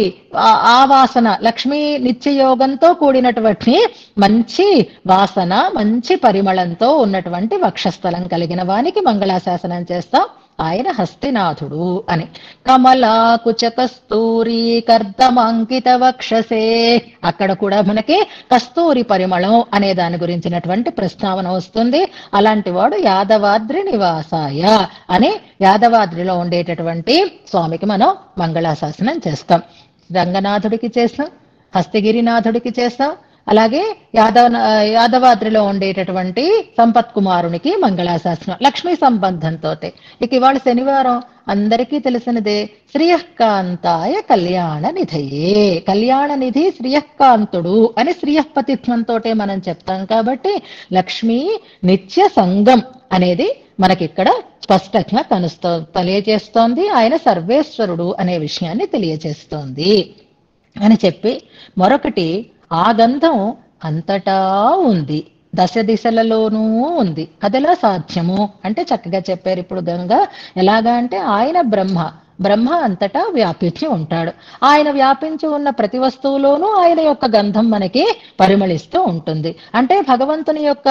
Speaker 1: ఆ వాసన లక్ష్మీ నిత్యయోగంతో కూడినటువంటి మంచి వాసన, మంచి పరిమళంతో ఉన్నటువంటి వక్షస్థలం కలిగిన వానికి మంగళాశాసనం చేస్తాం. ఆయన హస్తినాథుడు అని. కమలాకుచ కస్తూరి కర్దమాంకిత వక్షసే అక్కడ కూడా మనకి కస్తూరి పరిమళం అనే దాని గురించినటువంటి ప్రస్తావన వస్తుంది. అలాంటి వాడు యాదవాద్రి నివాసాయ అని యాదవాద్రిలో ఉండేటటువంటి స్వామికి మనం మంగళాశాసనం చేస్తాం. రంగనాథుడికి చేస్తాం, హస్తిగిరినాథుడికి చేస్తాం, అలాగే యాదవాద్రిలో ఉండేటటువంటి సంపత్ కుమారునికి మంగళాశాసనం లక్ష్మీ సంబంధంతో. ఇక ఇవాళ శనివారం అందరికీ తెలిసినదే శ్రీయకాంతాయ కళ్యాణ నిధయే. కళ్యాణ నిధి శ్రీయకాంతుడు అని శ్రీయపతిత్వంతో మనం చెప్తాం కాబట్టి లక్ష్మీ నిత్య సంగం అనేది మనకిక్కడ స్పష్టంగా తెలియజేస్తోంది. ఆయన సర్వేశ్వరుడు అనే విషయాన్ని తెలియజేస్తోంది అని చెప్పి మరొకటి ఆ గంధం అంతటా ఉంది, దశ దిశలలోనూ ఉంది. అదెలా సాధ్యము అంటే చక్కగా చెప్పారు ఇప్పుడు గంగ. ఎలాగా అంటే ఆయన బ్రహ్మ అంతటా వ్యాపించి ఉంటాడు. ఆయన వ్యాపించి ఉన్న ప్రతి వస్తువులోనూ ఆయన యొక్క గంధం మనకి పరిమళిస్తూ ఉంటుంది. అంటే భగవంతుని యొక్క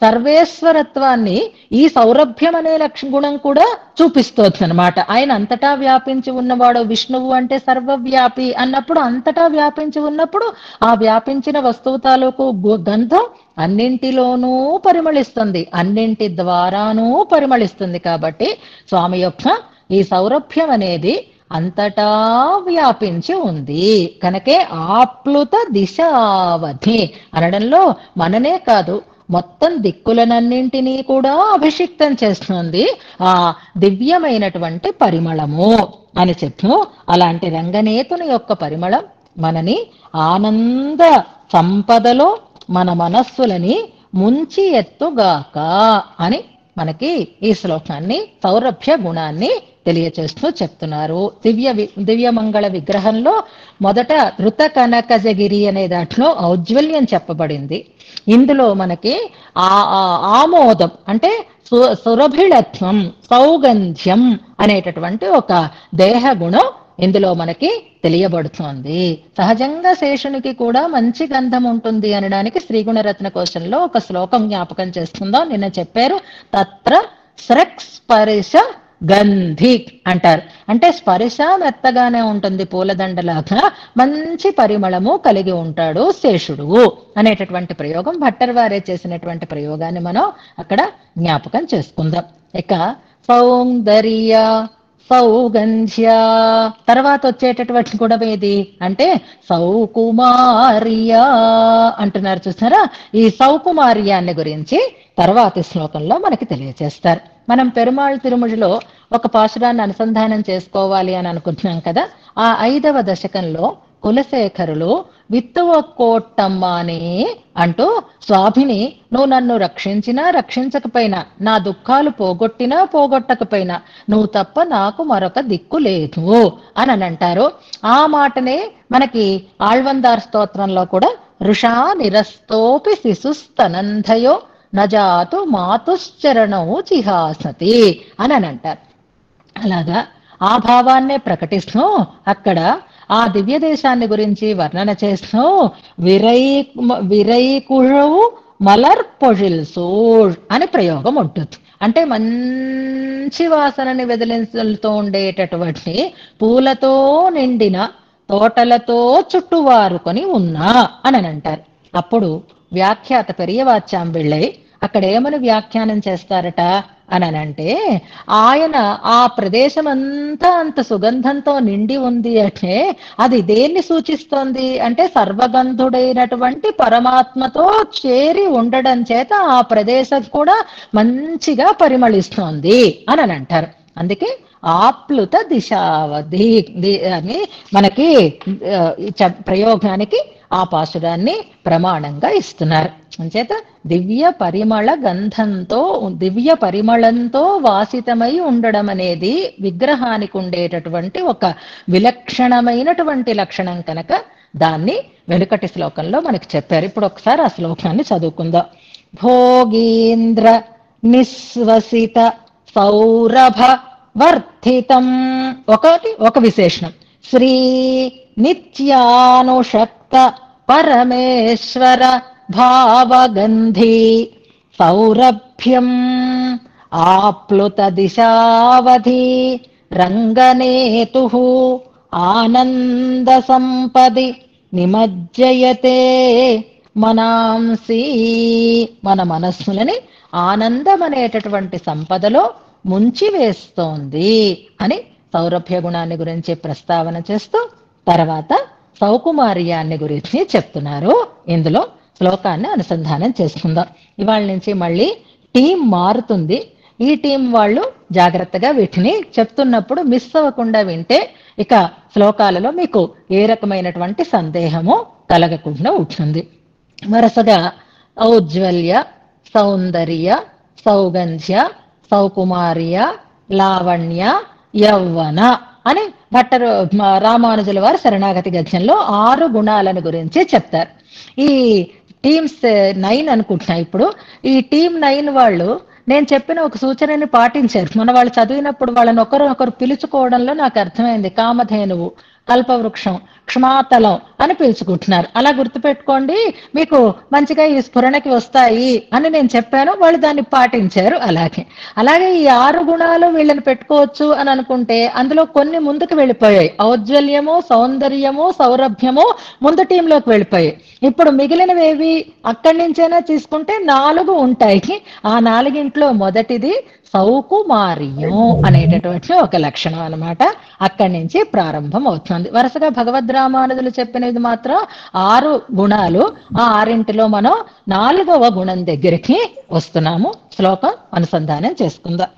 Speaker 1: సర్వేశ్వరత్వాన్ని ఈ సౌరభ్యం అనే గుణం కూడా చూపిస్తోంది అనమాట. ఆయన అంతటా వ్యాపించి ఉన్నవాడు. విష్ణువు అంటే సర్వవ్యాపి అన్నప్పుడు అంతటా వ్యాపించి ఉన్నప్పుడు ఆ వ్యాపించిన వస్తువు తాలూకు గంధం అన్నింటిలోనూ పరిమళిస్తుంది, అన్నింటి ద్వారానూ పరిమళిస్తుంది. కాబట్టి స్వామి యొక్క ఈ సౌరభ్యం అనేది అంతటా వ్యాపించి ఉంది. కనుకే ఆప్లుత దిశావధి అనడంలో మననే కాదు మొత్తం దిక్కులనన్నింటినీ కూడా అభిషిక్తం చేస్తుంది ఆ దివ్యమైనటువంటి పరిమళము అని చెప్పు. అలాంటి రంగనేతుని యొక్క పరిమళం మనని ఆనంద సంపదలో మన మనస్సులని ముంచి ఎత్తుగాక అని మనకి ఈ శ్లోకాన్ని సౌరభ్య గుణాన్ని తెలియచేస్తూ చెప్తున్నారు. దివ్యమంగళ విగ్రహంలో మొదట ధృత కనకజగిరి అనే దాంట్లో ఔజ్వల్యం చెప్పబడింది. ఇందులో మనకి ఆమోదం అంటే సురభిళత్వం, సౌగంధ్యం అనేటటువంటి ఒక దేహ గుణం ఇందులో మనకి తెలియబడుతోంది. సహజంగా శేషునికి కూడా మంచి గంధం ఉంటుంది అనడానికి శ్రీగుణరత్న కోశంలో ఒక శ్లోకం జ్ఞాపకం చేస్తుందో నిన్న చెప్పారు. తత్ర స్రక్స్పర్శ గంధి అంటారు. అంటే స్పర్శ మెత్తగానే ఉంటుంది, పూలదండలాగా మంచి పరిమళము కలిగి ఉంటాడు శేషుడు అనేటటువంటి ప్రయోగం భట్టర్ వారే చేసినటువంటి ప్రయోగాన్ని మనం అక్కడ జ్ఞాపకం చేసుకుందాం. ఇక సౌందర్య సౌగంధ్య తర్వాత వచ్చేటటువంటి కూడా ఏది అంటే సౌకుమార్య అంటున్నారు, చూసారా? ఈ సౌకుమార్యాన్ని గురించి తర్వాతి శ్లోకంలో మనకి తెలియజేస్తారు. మనం పెరుమాళ్ తిరుముడిలో ఒక పాశురాన్ని అనుసంధానం చేసుకోవాలి అని అనుకుంటున్నాం కదా. ఆ 5వ దశకంలో కులశేఖరులు విత్తువ కోట్టమ్మాని అంటూ స్వామిని నువ్వు నన్ను రక్షించినా రక్షించకపోయినా, నా దుఃఖాలు పోగొట్టినా పోగొట్టకపోయినా నువ్వు తప్ప నాకు మరొక దిక్కు లేదు అని అంటారు. ఆ మాటనే మనకి ఆళ్వందార్ స్తోత్రంలో కూడా ఋషా నిరస్తోపి శిశుస్తనంధయో నజాతు మాతుశ్చరణం చిహాసతి అని అంటారు. అలాగా ఆ భావాన్నే ప్రకటిస్తూ అక్కడ ఆ దివ్య దేశాన్ని గురించి వర్ణన చేస్తూ విరైకుళవు మలర్ పొజిల్సూడ్ అని ప్రయోగం ఉంటుంది. అంటే మంచి వాసనని వెదిలించుతూ ఉండేటటువంటి పూలతో నిండిన తోటలతో చుట్టువారుకొని ఉన్నా అని అంటారు. అప్పుడు వ్యాఖ్యాత పెరియవాచ్యాంబిళ్ళై అక్కడ ఏమని వ్యాఖ్యానం చేస్తారట అంటే, ఆయన ఆ ప్రదేశం అంతా అంత సుగంధంతో నిండి ఉంది అంటే అది దేన్ని సూచిస్తోంది అంటే సర్వగంధుడైనటువంటి పరమాత్మతో చేరి ఉండడం చేత ఆ ప్రదేశం కూడా మంచిగా పరిమళిస్తోంది అని అంటారు. అందుకే ఆప్లుత దిశావధి అని మనకి ప్రయోగానికి ఆ పాశురాన్ని ప్రమాణంగా ఇస్తున్నారు. అంచేత దివ్య పరిమళంతో వాసితమై ఉండడం అనేది విగ్రహానికి ఉండేటటువంటి ఒక విలక్షణమైనటువంటి లక్షణం కనుక దాన్ని వెనుకటి శ్లోకంలో మనకి చెప్పారు. ఇప్పుడు ఒకసారి ఆ శ్లోకాన్ని చదువుకుందాం. భోగీంద్ర నిస్వసిత సౌరభ వర్ధితం ఒక విశేషణం. శ్రీ నిత్యానుషక్త పరమేశ్వర భావగంధి సౌరభ్యం ఆప్లుత దిశావధి రంగనేతు ఆనంద సంపది నిమజ్జయతే మనాంసి. మన మనస్సులని ఆనందం అనేటటువంటి సంపదలో ముంచి వేస్తోంది అని సౌరభ్య గుణాన్ని గురించి ప్రస్తావన చేస్తూ తర్వాత సౌకుమార్యాన్ని గురించి చెప్తున్నారు. ఇందులో శ్లోకాన్ని అనుసంధానం చేసుకుందాం. ఇవాళ నుంచి మళ్ళీ టీం మారుతుంది. ఈ టీం వాళ్ళు జాగ్రత్తగా వీటిని చెప్తున్నప్పుడు మిస్ అవ్వకుండా వింటే ఇక శ్లోకాలలో మీకు ఏ రకమైనటువంటి సందేహము కలగకుండా ఉంటుంది. వరుసగా ఔజ్వల్య, సౌందర్య, సౌగంధ్య, సౌకుమార్య, లావణ్య, యౌవన అని భట్టరు రామానుజుల వారు శరణాగతి గద్యంలో 6 గుణాలను గురించి చెప్తారు. ఈ టీమ్స్ 9 అనుకుంటున్నా. ఇప్పుడు ఈ టీం 9 వాళ్ళు నేను చెప్పిన ఒక సూచనని పాటించారు. మన వాళ్ళు చదివినప్పుడు వాళ్ళని ఒకరు పిలుచుకోవడంలో నాకు అర్థమైంది. కామధేనువు, కల్పవృక్షం, క్షమాతలం అని పిలుచుకుంటున్నారు. అలా గుర్తుపెట్టుకోండి, మీకు మంచిగా ఈ స్ఫురణకి వస్తాయి అని నేను చెప్పాను. వాళ్ళు దాన్ని పాటించారు. అలాగే ఈ 6 గుణాలు వీళ్ళని పెట్టుకోవచ్చు అని అనుకుంటే అందులో కొన్ని ముందుకు వెళ్ళిపోయాయి. ఔజ్వల్యము, సౌందర్యము, సౌరభ్యము ముందు టీంలోకి వెళ్ళిపోయాయి. ఇప్పుడు మిగిలినవేవి అక్కడి నుంచైనా తీసుకుంటే 4 ఉంటాయి. ఆ 4 మొదటిది సౌకుమార్యం అనేటటువంటి ఒక లక్షణం అన్నమాట. అక్కడి నుంచి ప్రారంభం అవుతుంది. వరుసగా భగవద్ రామానుజులు చెప్పినది మాత్రం 6 గుణాలు. ఆ 6లో మనం 4వ గుణం దగ్గరికి వస్తున్నాము. శ్లోకం అనుసంధానం చేసుకుందాం.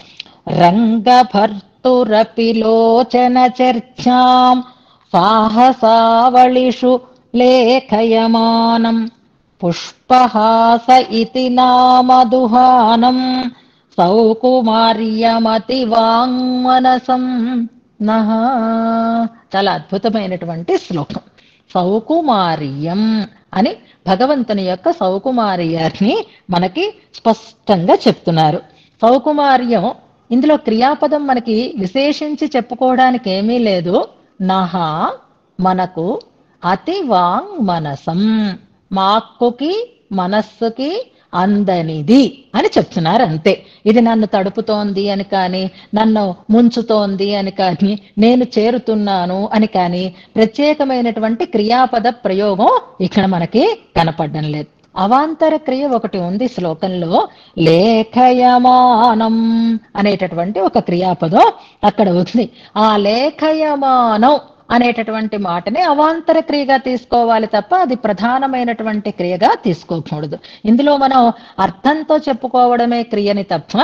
Speaker 1: రంగభర్తురపి లోచన చర్చాం సాహసావళిషు లేఖయమానం పుష్పహాస ఇతి నామదుహానం సౌకుమార్యమతి వాంగ్మనసం నః. చాలా అద్భుతమైనటువంటి శ్లోకం. సౌకుమార్యం అని భగవంతుని యొక్క సౌకుమార్యాన్ని మనకి స్పష్టంగా చెప్తున్నారు. సౌకుమార్యం ఇందులో క్రియాపదం మనకి విశేషించి చెప్పుకోవడానికి ఏమీ లేదు. నః మనకు, అతి వాంగ్ మనసం మాక్కుకి మనస్సుకి అందనిది అని చెప్తున్నారు అంతే. ఇది నన్ను తడుపుతోంది అని కానీ, నన్ను ముంచుతోంది అని కానీ, నేను చేరుతున్నాను అని కానీ ప్రత్యేకమైనటువంటి క్రియాపద ప్రయోగం ఇక్కడ మనకి కనపడడం లేదు. అవాంతర క్రియ ఒకటి ఉంది శ్లోకంలో. లేఖయమానం అనేటటువంటి ఒక క్రియాపదం అక్కడ ఉంది. ఆ లేఖయమానం అనేటటువంటి మాటని అవాంతర క్రియగా తీసుకోవాలి తప్ప అది ప్రధానమైనటువంటి క్రియగా తీసుకోకూడదు. ఇందులో మనం అర్థంతో చెప్పుకోవడమే క్రియని తప్ప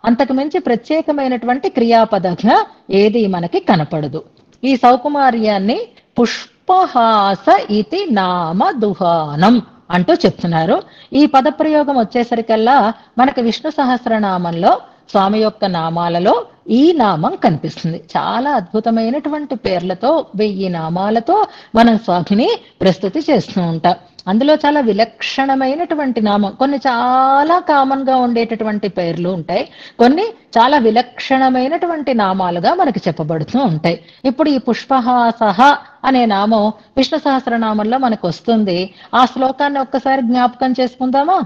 Speaker 1: అంతకు మించి ప్రత్యేకమైనటువంటి క్రియాపదంగా ఏది మనకి కనపడదు. ఈ సౌకుమార్యాన్ని పుష్పహాస ఇతి నామ దుహానం అంటూ చెప్తున్నారు. ఈ పదప్రయోగం వచ్చేసరికల్లా మనకు విష్ణు సహస్రనామంలో స్వామి యొక్క నామాలలో ఈ నామం కనిపిస్తుంది. చాలా అద్భుతమైనటువంటి పేర్లతో 1000 నామాలతో మనం స్వామిని ప్రస్తుతి చేస్తూ ఉంటాం. అందులో చాలా విలక్షణమైనటువంటి నామం, కొన్ని చాలా కామన్ గా ఉండేటటువంటి పేర్లు ఉంటాయి, కొన్ని చాలా విలక్షణమైనటువంటి నామాలుగా మనకి చెప్పబడుతూ ఉంటాయి. ఇప్పుడు ఈ పుష్పహాసహ అనే నామం విష్ణు సహస్రనామంలో మనకు వస్తుంది. ఆ శ్లోకాన్ని ఒక్కసారి జ్ఞాపకం చేసుకుందామా?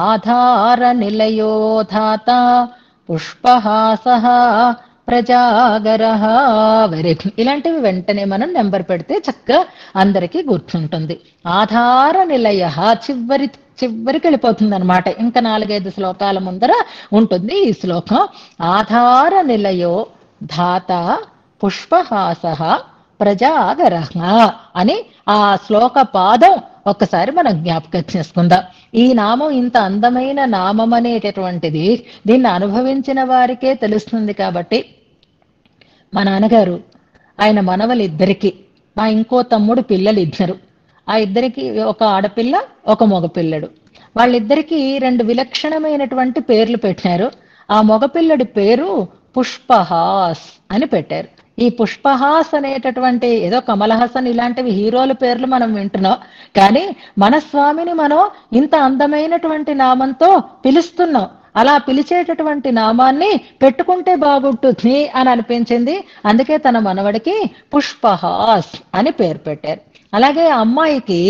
Speaker 1: ఆధార నిలయోధాత పుష్పహాసః ప్రజాగరః. Very good. ఇలాంటివి వెంటనే మనం నెంబర్ పెడితే చక్కగా అందరికీ గుర్తుంటుంది. ఆధార నిలయ చివరికి వెళ్ళిపోతుంది అనమాట. ఇంకా 4-5 శ్లోకాల ముందర ఉంటుంది ఈ శ్లోకం. ఆధార నిలయో ధాత పుష్పహాసః ప్రజాగరః అని ఆ శ్లోక పాదం ఒక్కసారి మనం జ్ఞాపకం చేసుకుందాం. ఈ నామం ఇంత అందమైన నామం అనేటటువంటిది దీన్ని అనుభవించిన వారికే తెలుస్తుంది. కాబట్టి మా నాన్నగారు ఆయన మనవలిద్దరికి, మా ఇంకో తమ్ముడు పిల్లలు 2, ఆ ఇద్దరికి ఒక ఆడపిల్ల ఒక మగపిల్లడు. వాళ్ళిద్దరికీ 2 విలక్షణమైనటువంటి పేర్లు పెట్టారు. ఆ మగపిల్లడి పేరు పుష్పహాస్ అని పెట్టారు. ఈ పుష్పహాస్ అనేటటువంటి ఏదో కమల్ హాసన్ ఇలాంటివి హీరోల పేర్లు మనం వింటున్నాం, కానీ మన స్వామిని మనం ఇంత అందమైనటువంటి నామంతో పిలుస్తున్నాం. అలా పిలిచేటటువంటి నామాన్ని పెట్టుకుంటే బాగుంటుంది అని అనిపించింది. అందుకే తన మనవడికి పుష్పహాస్ అని పేరు పెట్టారు. అలాగే అమ్మాయికి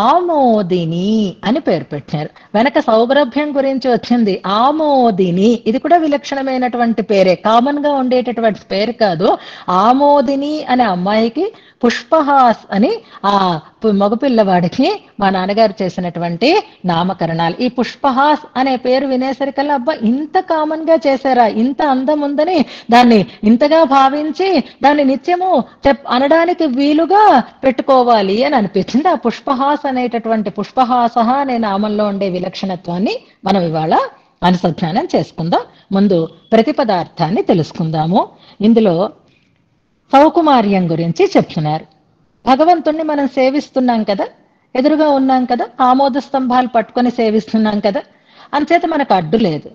Speaker 1: ఆమోదిని అని పేరు పెట్టారు. వెనక సౌగరభ్యం గురించి వచ్చింది ఆమోదిని. ఇది కూడా విలక్షణమైనటువంటి పేరే, కామన్ గా ఉండేటటువంటి పేరు కాదు. ఆమోదిని అనే అమ్మాయికి పుష్పహాస్ అని ఆ మగపిల్లవాడికి మా నాన్నగారు చేసినటువంటి నామకరణాలు. ఈ పుష్పహాస్ అనే పేరు వినేసరికల్లా అబ్బా ఇంత కామన్ గా చేశారా, ఇంత అందం ఉందని దాన్ని ఇంతగా భావించి దాన్ని నిత్యము అనడానికి వీలుగా పెట్టుకోవాలి అని అనిపించింది. ఆ పుష్పహాస్ అనేటటువంటి పుష్పహాస అనే నామంలో ఉండే విలక్షణత్వాన్ని మనం ఇవాళ అనుసంధానం చేసుకుందాం. ముందు ప్రతిపదార్థాన్ని తెలుసుకుందాము. ఇందులో సౌకుమార్యం గురించి చెప్తున్నారు. భగవంతుణ్ణి మనం సేవిస్తున్నాం కదా, ఎదురుగా ఉన్నాం కదా, ఆమోద స్తంభాలు పట్టుకొని సేవిస్తున్నాం కదా, అంచేత మనకు అడ్డు లేదు.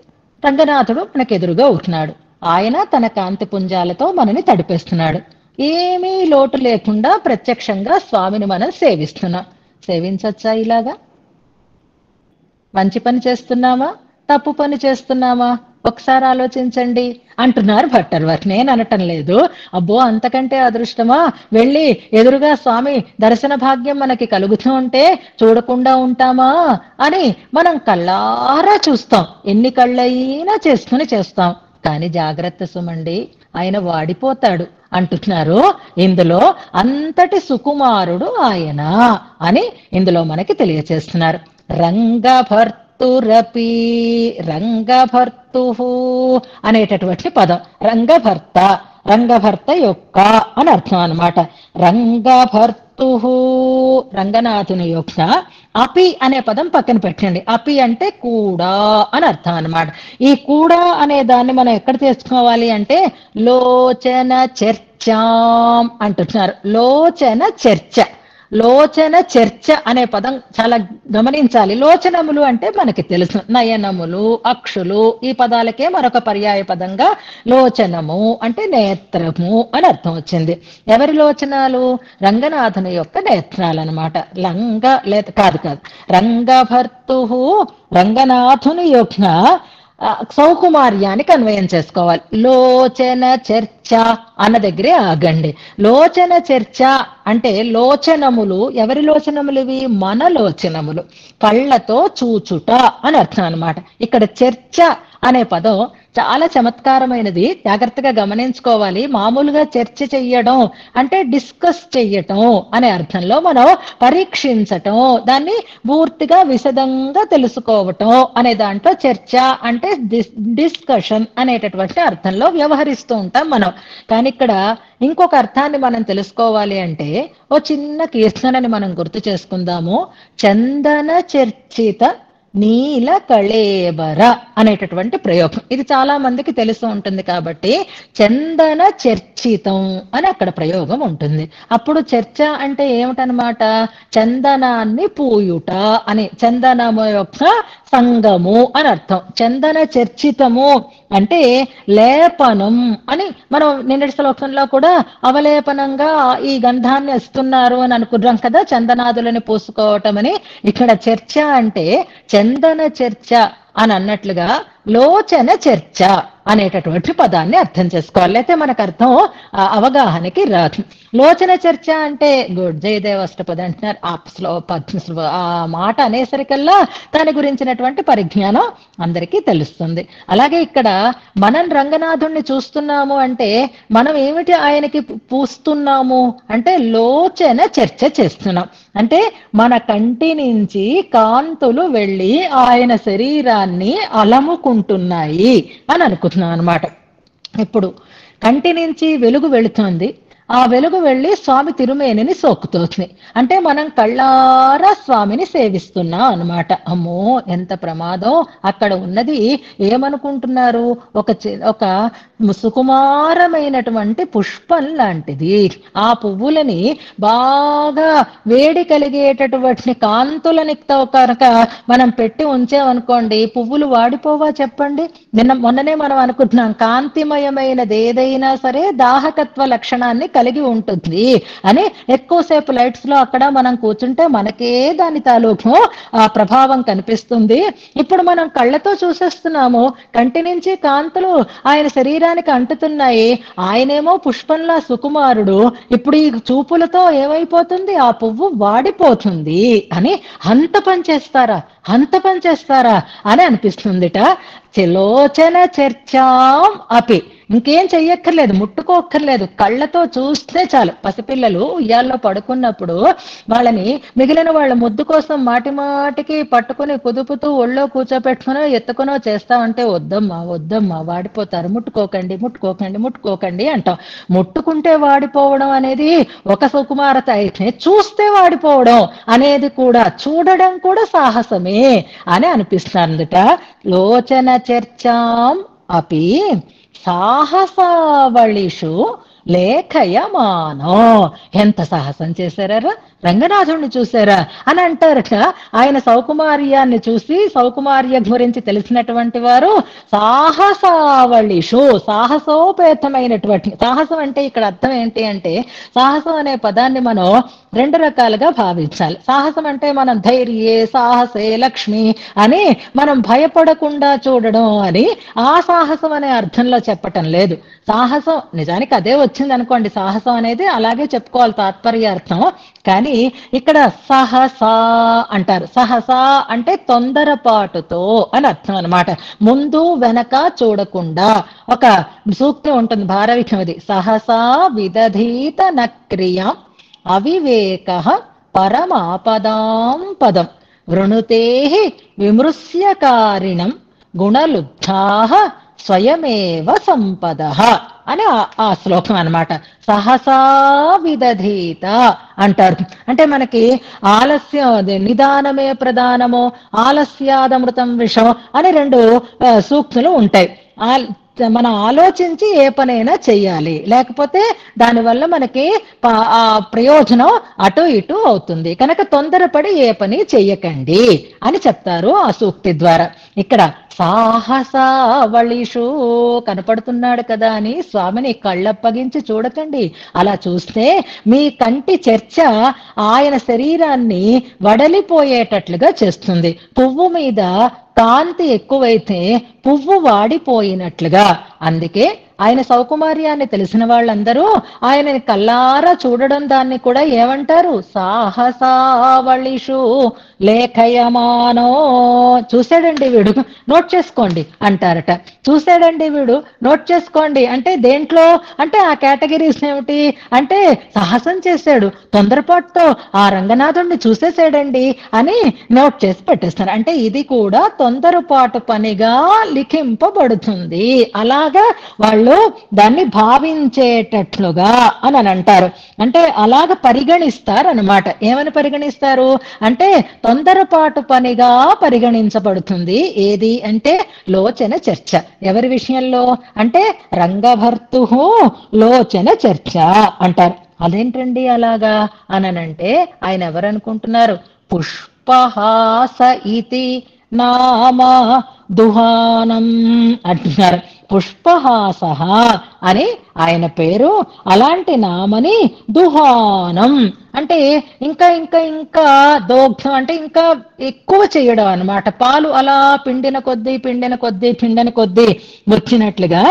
Speaker 1: రంగనాథుడు మనకు ఎదురుగా ఉంటున్నాడు. ఆయన తన కాంతి పుంజాలతో మనని తడిపేస్తున్నాడు. ఏమీ లోటు లేకుండా ప్రత్యక్షంగా స్వామిని మనం సేవిస్తున్నాం. సేవించచ్చా ఇలాగా? మంచి పని చేస్తున్నామా, తప్పు పని చేస్తున్నామా ఒకసారి ఆలోచించండి అంటున్నారు భట్టర్వారు. నేను అనటం లేదు. అబ్బో అంతకంటే అదృష్టమా, వెళ్ళి ఎదురుగా స్వామి దర్శన భాగ్యం మనకి కలుగుతూ ఉంటే చూడకుండా ఉంటామా అని మనం కళ్ళారా చూస్తాం. ఎన్ని కళ్ళైనా చేసుకుని చేస్తాం. కానీ జాగ్రత్త సుమండి, ఆయన వాడిపోతాడు అంటున్నారు. ఇందులో అంతటి సుకుమారుడు ఆయన అని ఇందులో మనకి తెలియచేస్తున్నారు. రంగభర్తురపి, రంగభర్తు అనేటటువంటి పదం రంగభర్త, రంగభర్త యొక్క అని అర్థం అన్నమాట. రంగభర్తు రంగనాథుని యొక్క, అపి అనే పదం పక్కన పెట్టండి. అపి అంటే కూడా అని అర్థం అన్నమాట. ఈ కూడా అనే దాన్ని మనం ఎక్కడ తెచ్చుకోవాలి అంటే లోచన చర్చాం అంటున్నారు. లోచన చర్చ, లోచన చర్చ అనే పదం చాలా గమనించాలి. లోచనములు అంటే మనకి తెలుసు, నయనములు, అక్షులు, ఈ పదాలకే మరొక పర్యాయ పదంగా లోచనము అంటే నేత్రము అని అర్థం వచ్చింది. ఎవరి లోచనాలు? రంగనాథుని యొక్క నేత్రాలు అనమాట. కాదు రంగభర్తు రంగనాథుని యొక్క సౌకుమార్యానికి అన్వయం చేసుకోవాలి. లోచన చర్చ చర్చ అన్న దగ్గరే ఆగండి. లోచన చర్చ అంటే లోచనములు, ఎవరి లోచనములు ఇవి? మన లోచనములు, కళ్ళతో చూచుట అని అర్థం అనమాట. ఇక్కడ చర్చ అనే పదం చాలా చమత్కారమైనది, జాగ్రత్తగా గమనించుకోవాలి. మామూలుగా చర్చ చెయ్యడం అంటే డిస్కస్ చెయ్యటం అనే అర్థంలో మనం పరీక్షించటం, దాన్ని పూర్తిగా విశదంగా తెలుసుకోవటం అనే దాంట్లో చర్చ అంటే డిస్కషన్ అనేటటువంటి అర్థంలో వ్యవహరిస్తూ ఉంటాం మనం. కానీ ఇక్కడ ఇంకొక అర్థాన్ని మనం తెలుసుకోవాలి అంటే ఓ చిన్న కీర్తనని మనం గుర్తు చేసుకుందాము. చందన చర్చిత నీల కళేబర అనేటటువంటి ప్రయోగం. ఇది చాలా మందికి తెలిసి ఉంటుంది కాబట్టి చందన చర్చితం అని అక్కడ ప్రయోగం ఉంటుంది. అప్పుడు చర్చ అంటే ఏమిటనమాట? చందనాన్ని పూయుట అని, చందనము యొక్క సంగము అని అర్థం. చందన చర్చితము అంటే లేపనం అని మనం నిన్నటి శ్లోకంలో కూడా అవలేపనంగా ఈ గంధాన్ని ఇస్తున్నారు అని అనుకున్నాం కదా, చందనాదులని పూసుకోవటం అని. ఇక్కడ చర్చ అంటే చందన చర్చ అని అన్నట్లుగా లోచన చర్చ అనేటటువంటి పదాన్ని అర్థం చేసుకోవాలి, అయితే మనకు అర్థం అవగాహనకి రాదు. లోచన చర్చ అంటే గుడ్ జయదేవ అష్టపది అంటున్నారు. ఆ మాట అనేసరికల్లా దాని గురించినటువంటి పరిజ్ఞానం అందరికీ తెలుస్తుంది. అలాగే ఇక్కడ మనం రంగనాథుణ్ణి చూస్తున్నాము అంటే మనం ఏమిటి ఆయనకి పూస్తున్నాము అంటే లోచన చర్చ చేస్తున్నాం. అంటే మన కంటి నుంచి కాంతులు వెళ్ళి ఆయన శరీరాన్ని అలముకుంటున్నాయి అని అనుకుంటున్నాం అన్నమాట. ఇప్పుడు కంటి నుంచి వెలుగు వెళుతోంది, ఆ వెలుగు వెళ్ళి స్వామి తిరుమేనిని సోకుతోంది అంటే మనం కళ్ళారా స్వామిని సేవిస్తున్నాం అన్నమాట. అమ్మో ఎంత ప్రమాదం! అక్కడ ఉన్నది ఏమనుకుంటున్నారు? ఒక సుకుమారమైనటువంటి పుష్పం లాంటిది. ఆ పువ్వులని బాగా వేడి కలిగేటటువంటి కాంతులని కనుక మనం పెట్టి ఉంచామనుకోండి, పువ్వులు వాడిపోవా చెప్పండి? మొన్ననే మనం అనుకుంటున్నాం, కాంతిమయమైనది ఏదైనా సరే దాహకత్వ లక్షణాన్ని కలిగి ఉంటుంది అని. ఎక్కువసేపు లైట్స్ లో అక్కడ మనం కూర్చుంటే మనకే దాని తాలూకు ప్రభావం కనిపిస్తుంది. ఇప్పుడు మనం కళ్ళతో చూసేస్తున్నాము, కంటి నుంచి కాంతులు ఆయన శరీరానికి అంటుతున్నాయి. ఆయనేమో పుష్పంలా సుకుమారుడు, ఇప్పుడు ఈ చూపులతో ఏమైపోతుంది? ఆ పువ్వు వాడిపోతుంది అని. అంత పని చేస్తారా అని అనిపిస్తుందిట. లోచన చర్చాం అపి, ఇంకేం చెయ్యక్కర్లేదు, ముట్టుకోక్కర్లేదు, కళ్ళతో చూస్తే చాలు. పసిపిల్లలు ఉయ్యాల్లో పడుకున్నప్పుడు వాళ్ళని మిగిలిన వాళ్ళ ముద్దు కోసం మాటి మాటికి పట్టుకుని కుదుపుతూ ఒళ్ళో కూర్చోపెట్టుకునో ఎత్తుకునో చేస్తామంటే వద్దమ్మా వాడిపోతారు, ముట్టుకోకండి అంటాం. ముట్టుకుంటే వాడిపోవడం అనేది ఒక సుకుమారత అయితే, చూస్తే వాడిపోవడం అనేది కూడా, చూడడం కూడా సాహసమే అని అనిపిస్తుందట. లోచన చర్చాం అపి సాహసావళిషు లేఖయమానో. ఎంత సాహసం చేశారా రంగనాథుణ్ణి చూసారా అని అంటారట. ఆయన సౌకుమార్యాన్ని చూసి సౌకుమార్య గురించి తెలిసినటువంటి వారు సాహసావళిషు, సాహసోపేతమైనటువంటి, సాహసం అంటే ఇక్కడ అర్థం ఏంటి అంటే, సాహసం అనే పదాన్ని మనం రెండు రకాలుగా భావించాలి. సాహసం అంటే మనం ధైర్యే సాహసే లక్ష్మి అని మనం భయపడకుండా చూడడం అని, ఆ సాహసం అనే అర్థంలో చెప్పటం లేదు. సాహసం నిజానికి అదే వచ్చింది అనుకోండి, సాహసం అనేది అలాగే చెప్పుకోవాలి తాత్పర్యార్థం. కానీ ఇక్కడ సహసా అంటారు. సహసా అంటే తొందరపాటుతో అని అర్థం అనమాట. ముందు వెనక చూడకుండా. ఒక సూక్తి ఉంటుంది భారవికమది, సహసా విదధీత నక్రియం అవివేక పరమాపదాం పదం వృణుతే విమృశ్యకారిణం గుణలుబ్ధాః స్వయమేవ సంపద అని ఆ శ్లోకం అన్నమాట. సహసా విదధీత అంటారు. అంటే మనకి ఆలస్యం, నిదానమే ప్రధానము, ఆలస్యాదమృతం విషం అని రెండు సూక్తులు ఉంటాయి. మనం ఆలోచించి ఏ పనైనా చెయ్యాలి, లేకపోతే దానివల్ల మనకి ఆ ప్రయోజనం అటు ఇటు అవుతుంది. కనుక తొందరపడి ఏ పని చెయ్యకండి అని చెప్తారు ఆ సూక్తి ద్వారా. ఇక్కడ సాహసావళిషు కనపడుతున్నాడు కదా అని స్వామిని కళ్ళప్పగించి చూడకండి. అలా చూస్తే మీ కంటి చర్చ ఆయన శరీరాన్ని వడలిపోయేటట్లుగా చేస్తుంది. పువ్వు మీద కాంతి ఎక్కువైతే పువ్వు వాడిపోయినట్లుగా. అందుకే ఆయన సౌకుమార్యాన్ని తెలిసిన వాళ్ళందరూ ఆయనని కల్లారా చూడడం దాన్ని కూడా ఏమంటారు? సాహసావళిషు లేఖయమానో. చూశాడండి వీడు, నోట్ చేసుకోండి అంటారట. చూశాడండి వీడు, నోట్ చేసుకోండి అంటే దేంట్లో అంటే ఆ కేటగిరీస్ ఏమిటి అంటే సాహసం చేశాడు, తొందరపాటుతో ఆ రంగనాథుడిని చూసేసాడండి అని నోట్ చేసి పెట్టేస్తారు. అంటే ఇది కూడా తొందరపాటు పనిగా లిఖింపబడుతుంది. అలాగా వాళ్ళు దాన్ని భావించేటట్లుగా అని అంటారు. అంటే అలాగ పరిగణిస్తారు అనమాట. ఏమని పరిగణిస్తారు అంటే తొందరపాటు పనిగా పరిగణించబడుతుంది. ఏది అంటే లోచన చర్చ. ఎవరి విషయంలో అంటే రంగభర్తు లోచన చర్చ అంటారు. అదేంటండి అలాగా అననంటే ఆయన ఎవరనుకుంటున్నారు? పుష్పహాస ఇతి నామ దుహానం అంటున్నారు. పుష్పహాస అని ఆయన పేరు. అలాంటి నామని దుహానం అంటే ఇంకా ఇంకా ఇంకా దోగ్ధం అంటే ఇంకా ఎక్కువ చేయడం అన్నమాట. పాలు అలా పిండిన కొద్దీ పిండిన కొద్దీ పిండిన కొద్దీ వచ్చినట్లుగా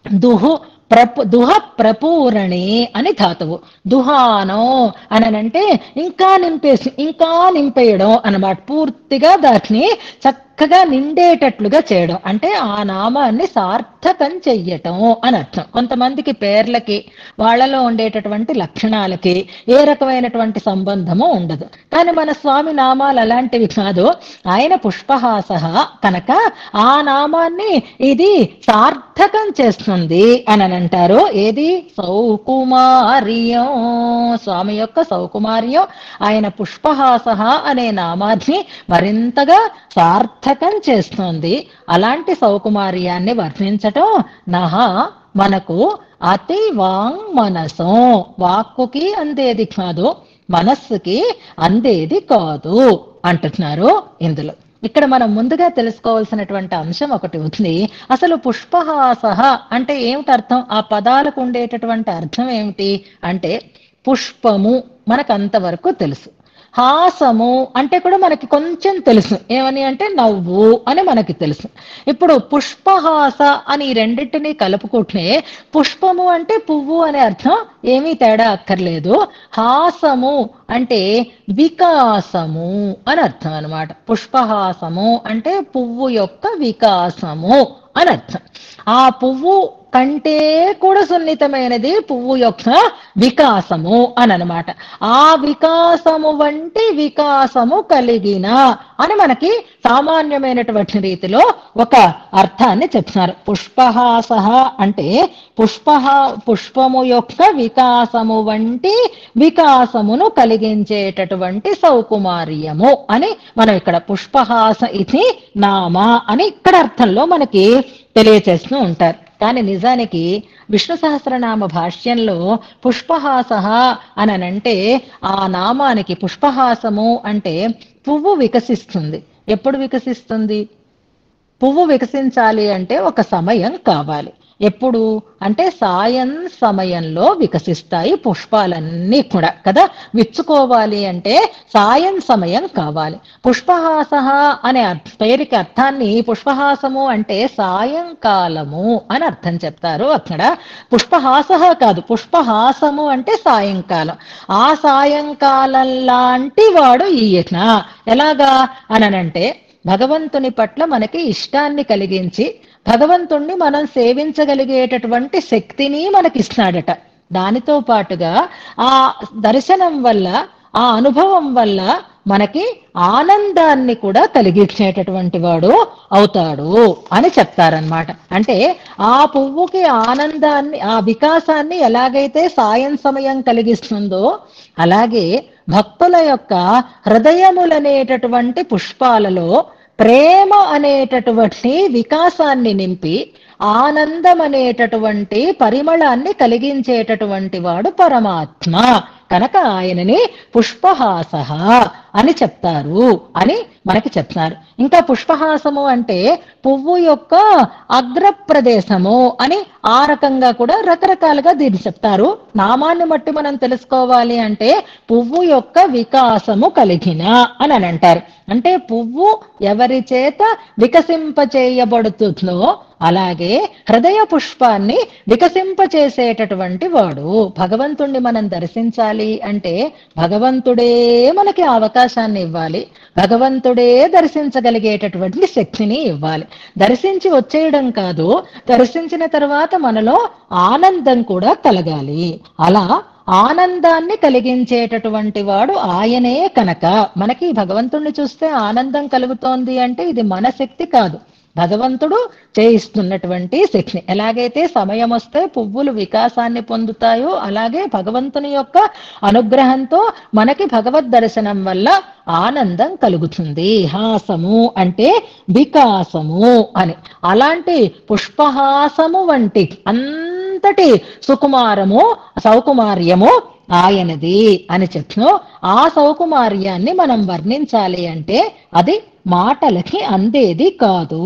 Speaker 1: దుహ ప్రపూరణి అని ధాతువు. దుహానో అనంటే ఇంకా నింపేసి ఇంకా నింపేయడం అన్నమాట. పూర్తిగా దాన్ని చక్కగా నిండేటట్లుగా చేయడం అంటే ఆ నామాన్ని సార్థకం చెయ్యటం అని అర్థం. కొంతమందికి పేర్లకి వాళ్ళలో ఉండేటటువంటి లక్షణాలకి ఏ రకమైనటువంటి సంబంధము ఉండదు. కానీ మన స్వామి నామాలు అలాంటివి కాదు. ఆయన పుష్పహాస కనుక ఆ నామాన్ని ఇది సార్థకం చేస్తుంది అని అంటారు. ఏది? సౌకుమార్యం. స్వామి యొక్క సౌకుమార్యం ఆయన పుష్పహాస అనే నామాన్ని మరింతగా సార్థకం చేస్తుంది. అలాంటి సౌకుమార్యాన్ని వర్ణించటం నహ మనకు అతి వాంగ్ మనసం. వాక్కుకి అందేది కాదు, మనస్సుకి అందేది కాదు అంటున్నారు ఇందులో. ఇక్కడ మనం ముందుగా తెలుసుకోవాల్సినటువంటి అంశం ఒకటి ఉంది. అసలు పుష్పహాస అంటే ఏమిటి అర్థం? ఆ పదాలకు ఉండేటటువంటి అర్థం ఏమిటి అంటే పుష్పము మనకు అంతవరకు తెలుసు. హాసము అంటే కూడా మనకి కొంచెం తెలుసు. ఏమని అంటే నవ్వు అని మనకి తెలుసు. ఇప్పుడు పుష్పహాస అని ఈ రెండింటినీ కలుపుకుంటే పుష్పము అంటే పువ్వు అనే అర్థం, ఏమీ తేడా అక్కర్లేదు. హాసము అంటే వికాసము అని అర్థం అనమాట. పుష్పహాసము అంటే పువ్వు యొక్క వికాసము అని అర్థం. ఆ పువ్వు కంటే కూడా సున్నితమైనది పువ్వు యొక్క వికాసము అని అనమాట. ఆ వికాసము వంటి వికాసము కలిగిన అని మనకి సామాన్యమైనటువంటి రీతిలో ఒక అర్థాన్ని చెప్తున్నారు. పుష్పహాస అంటే పుష్పము యొక్క వికాసము వంటి వికాసమును కలిగించేటటువంటి సౌకుమార్యము అని మనం ఇక్కడ పుష్పహాస ఇది నామ అని ఇక్కడ అర్థంలో మనకి తెలియచేస్తూ ఉంటారు. కానీ నిజానికి విష్ణు సహస్రనామ భాష్యంలో పుష్పహాస అనంటే ఆ నామానికి పుష్పహాసము అంటే పువ్వు వికసిస్తుంది. ఎప్పుడు వికసిస్తుంది? పువ్వు వికసించాలి అంటే ఒక సమయం కావాలి. ఎప్పుడు అంటే సాయం సమయంలో వికసిస్తాయి పుష్పాలన్నీ కూడా కదా. విచ్చుకోవాలి అంటే సాయం సమయం కావాలి. పుష్పహాస అనే పేరుకి అర్థాన్ని పుష్పహాసము అంటే సాయంకాలము అని అర్థం చెప్తారు. అక్కడ పుష్పహాస కాదు, పుష్పహాసము అంటే సాయంకాలం. ఆ సాయంకాలం లాంటి వాడు ఈయన. ఎలాగా అనంటే భగవంతుని పట్ల మనకి ఇష్టాన్ని కలిగించి భగవంతుణ్ణి మనం సేవించగలిగేటటువంటి శక్తిని మనకిస్తాడట. దానితో పాటుగా ఆ దర్శనం వల్ల ఆ అనుభవం వల్ల మనకి ఆనందాన్ని కూడా కలిగించేటటువంటి వాడు అవుతాడు అని చెప్తారనమాట. అంటే ఆ పువ్వుకి ఆనందాన్ని ఆ వికాసాన్ని ఎలాగైతే సాయం సమయం కలిగిస్తుందో అలాగే భక్తుల యొక్క హృదయములనేటటువంటి పుష్పాలలో ప్రేమ అనేటటువంటి వికాసాన్ని నింపి ఆనందం అనేటటువంటి పరిమళాన్ని కలిగించేటటువంటి వాడు పరమాత్మ. కనుక ఆయనని పుష్పహాస అని చెప్తారు అని మనకి చెప్తున్నారు. ఇంకా పుష్పహాసము అంటే పువ్వు యొక్క అగ్ర ప్రదేశము అని ఆ రకంగా కూడా రకరకాలుగా దీన్ని చెప్తారు. నామాన్ని బట్టి మనం తెలుసుకోవాలి అంటే పువ్వు యొక్క వికాసము కలిగిన అని అంటారు. అంటే పువ్వు ఎవరి చేత వికసింపచేయబడుతుందో అలాగే హృదయ పుష్పాన్ని వికసింపచేసేటటువంటి వాడు. భగవంతుణ్ణి మనం దర్శించాలి అంటే భగవంతుడే మనకి అవకాశాన్ని ఇవ్వాలి, భగవంతుడే దర్శించగలిగేటటువంటి శక్తిని ఇవ్వాలి. దర్శించి వచ్చేయడం కాదు, దర్శించిన తర్వాత మనలో ఆనందం కూడా కలగాలి. అలా ఆనందాన్ని కలిగించేటటువంటి వాడు ఆయనే కనుక మనకి భగవంతుణ్ణి చూస్తే ఆనందం కలుగుతోంది అంటే ఇది మన శక్తి కాదు, భగవంతుడు చేయిస్తున్నటువంటి శక్తి. ఎలాగైతే సమయం వస్తే పువ్వులు వికాసాన్ని పొందుతాయో అలాగే భగవంతుని యొక్క అనుగ్రహంతో మనకి భగవద్ దర్శనం వల్ల ఆనందం కలుగుతుంది. హాసము అంటే వికాసము అని. అలాంటి పుష్పహాసము వంటి అంతటి సుకుమారము సౌకుమార్యము ఆయనది అని చెప్తూ ఆ సౌకుమార్యాన్ని మనం వర్ణించాలి అంటే అది మాటలకి అందేది కాదు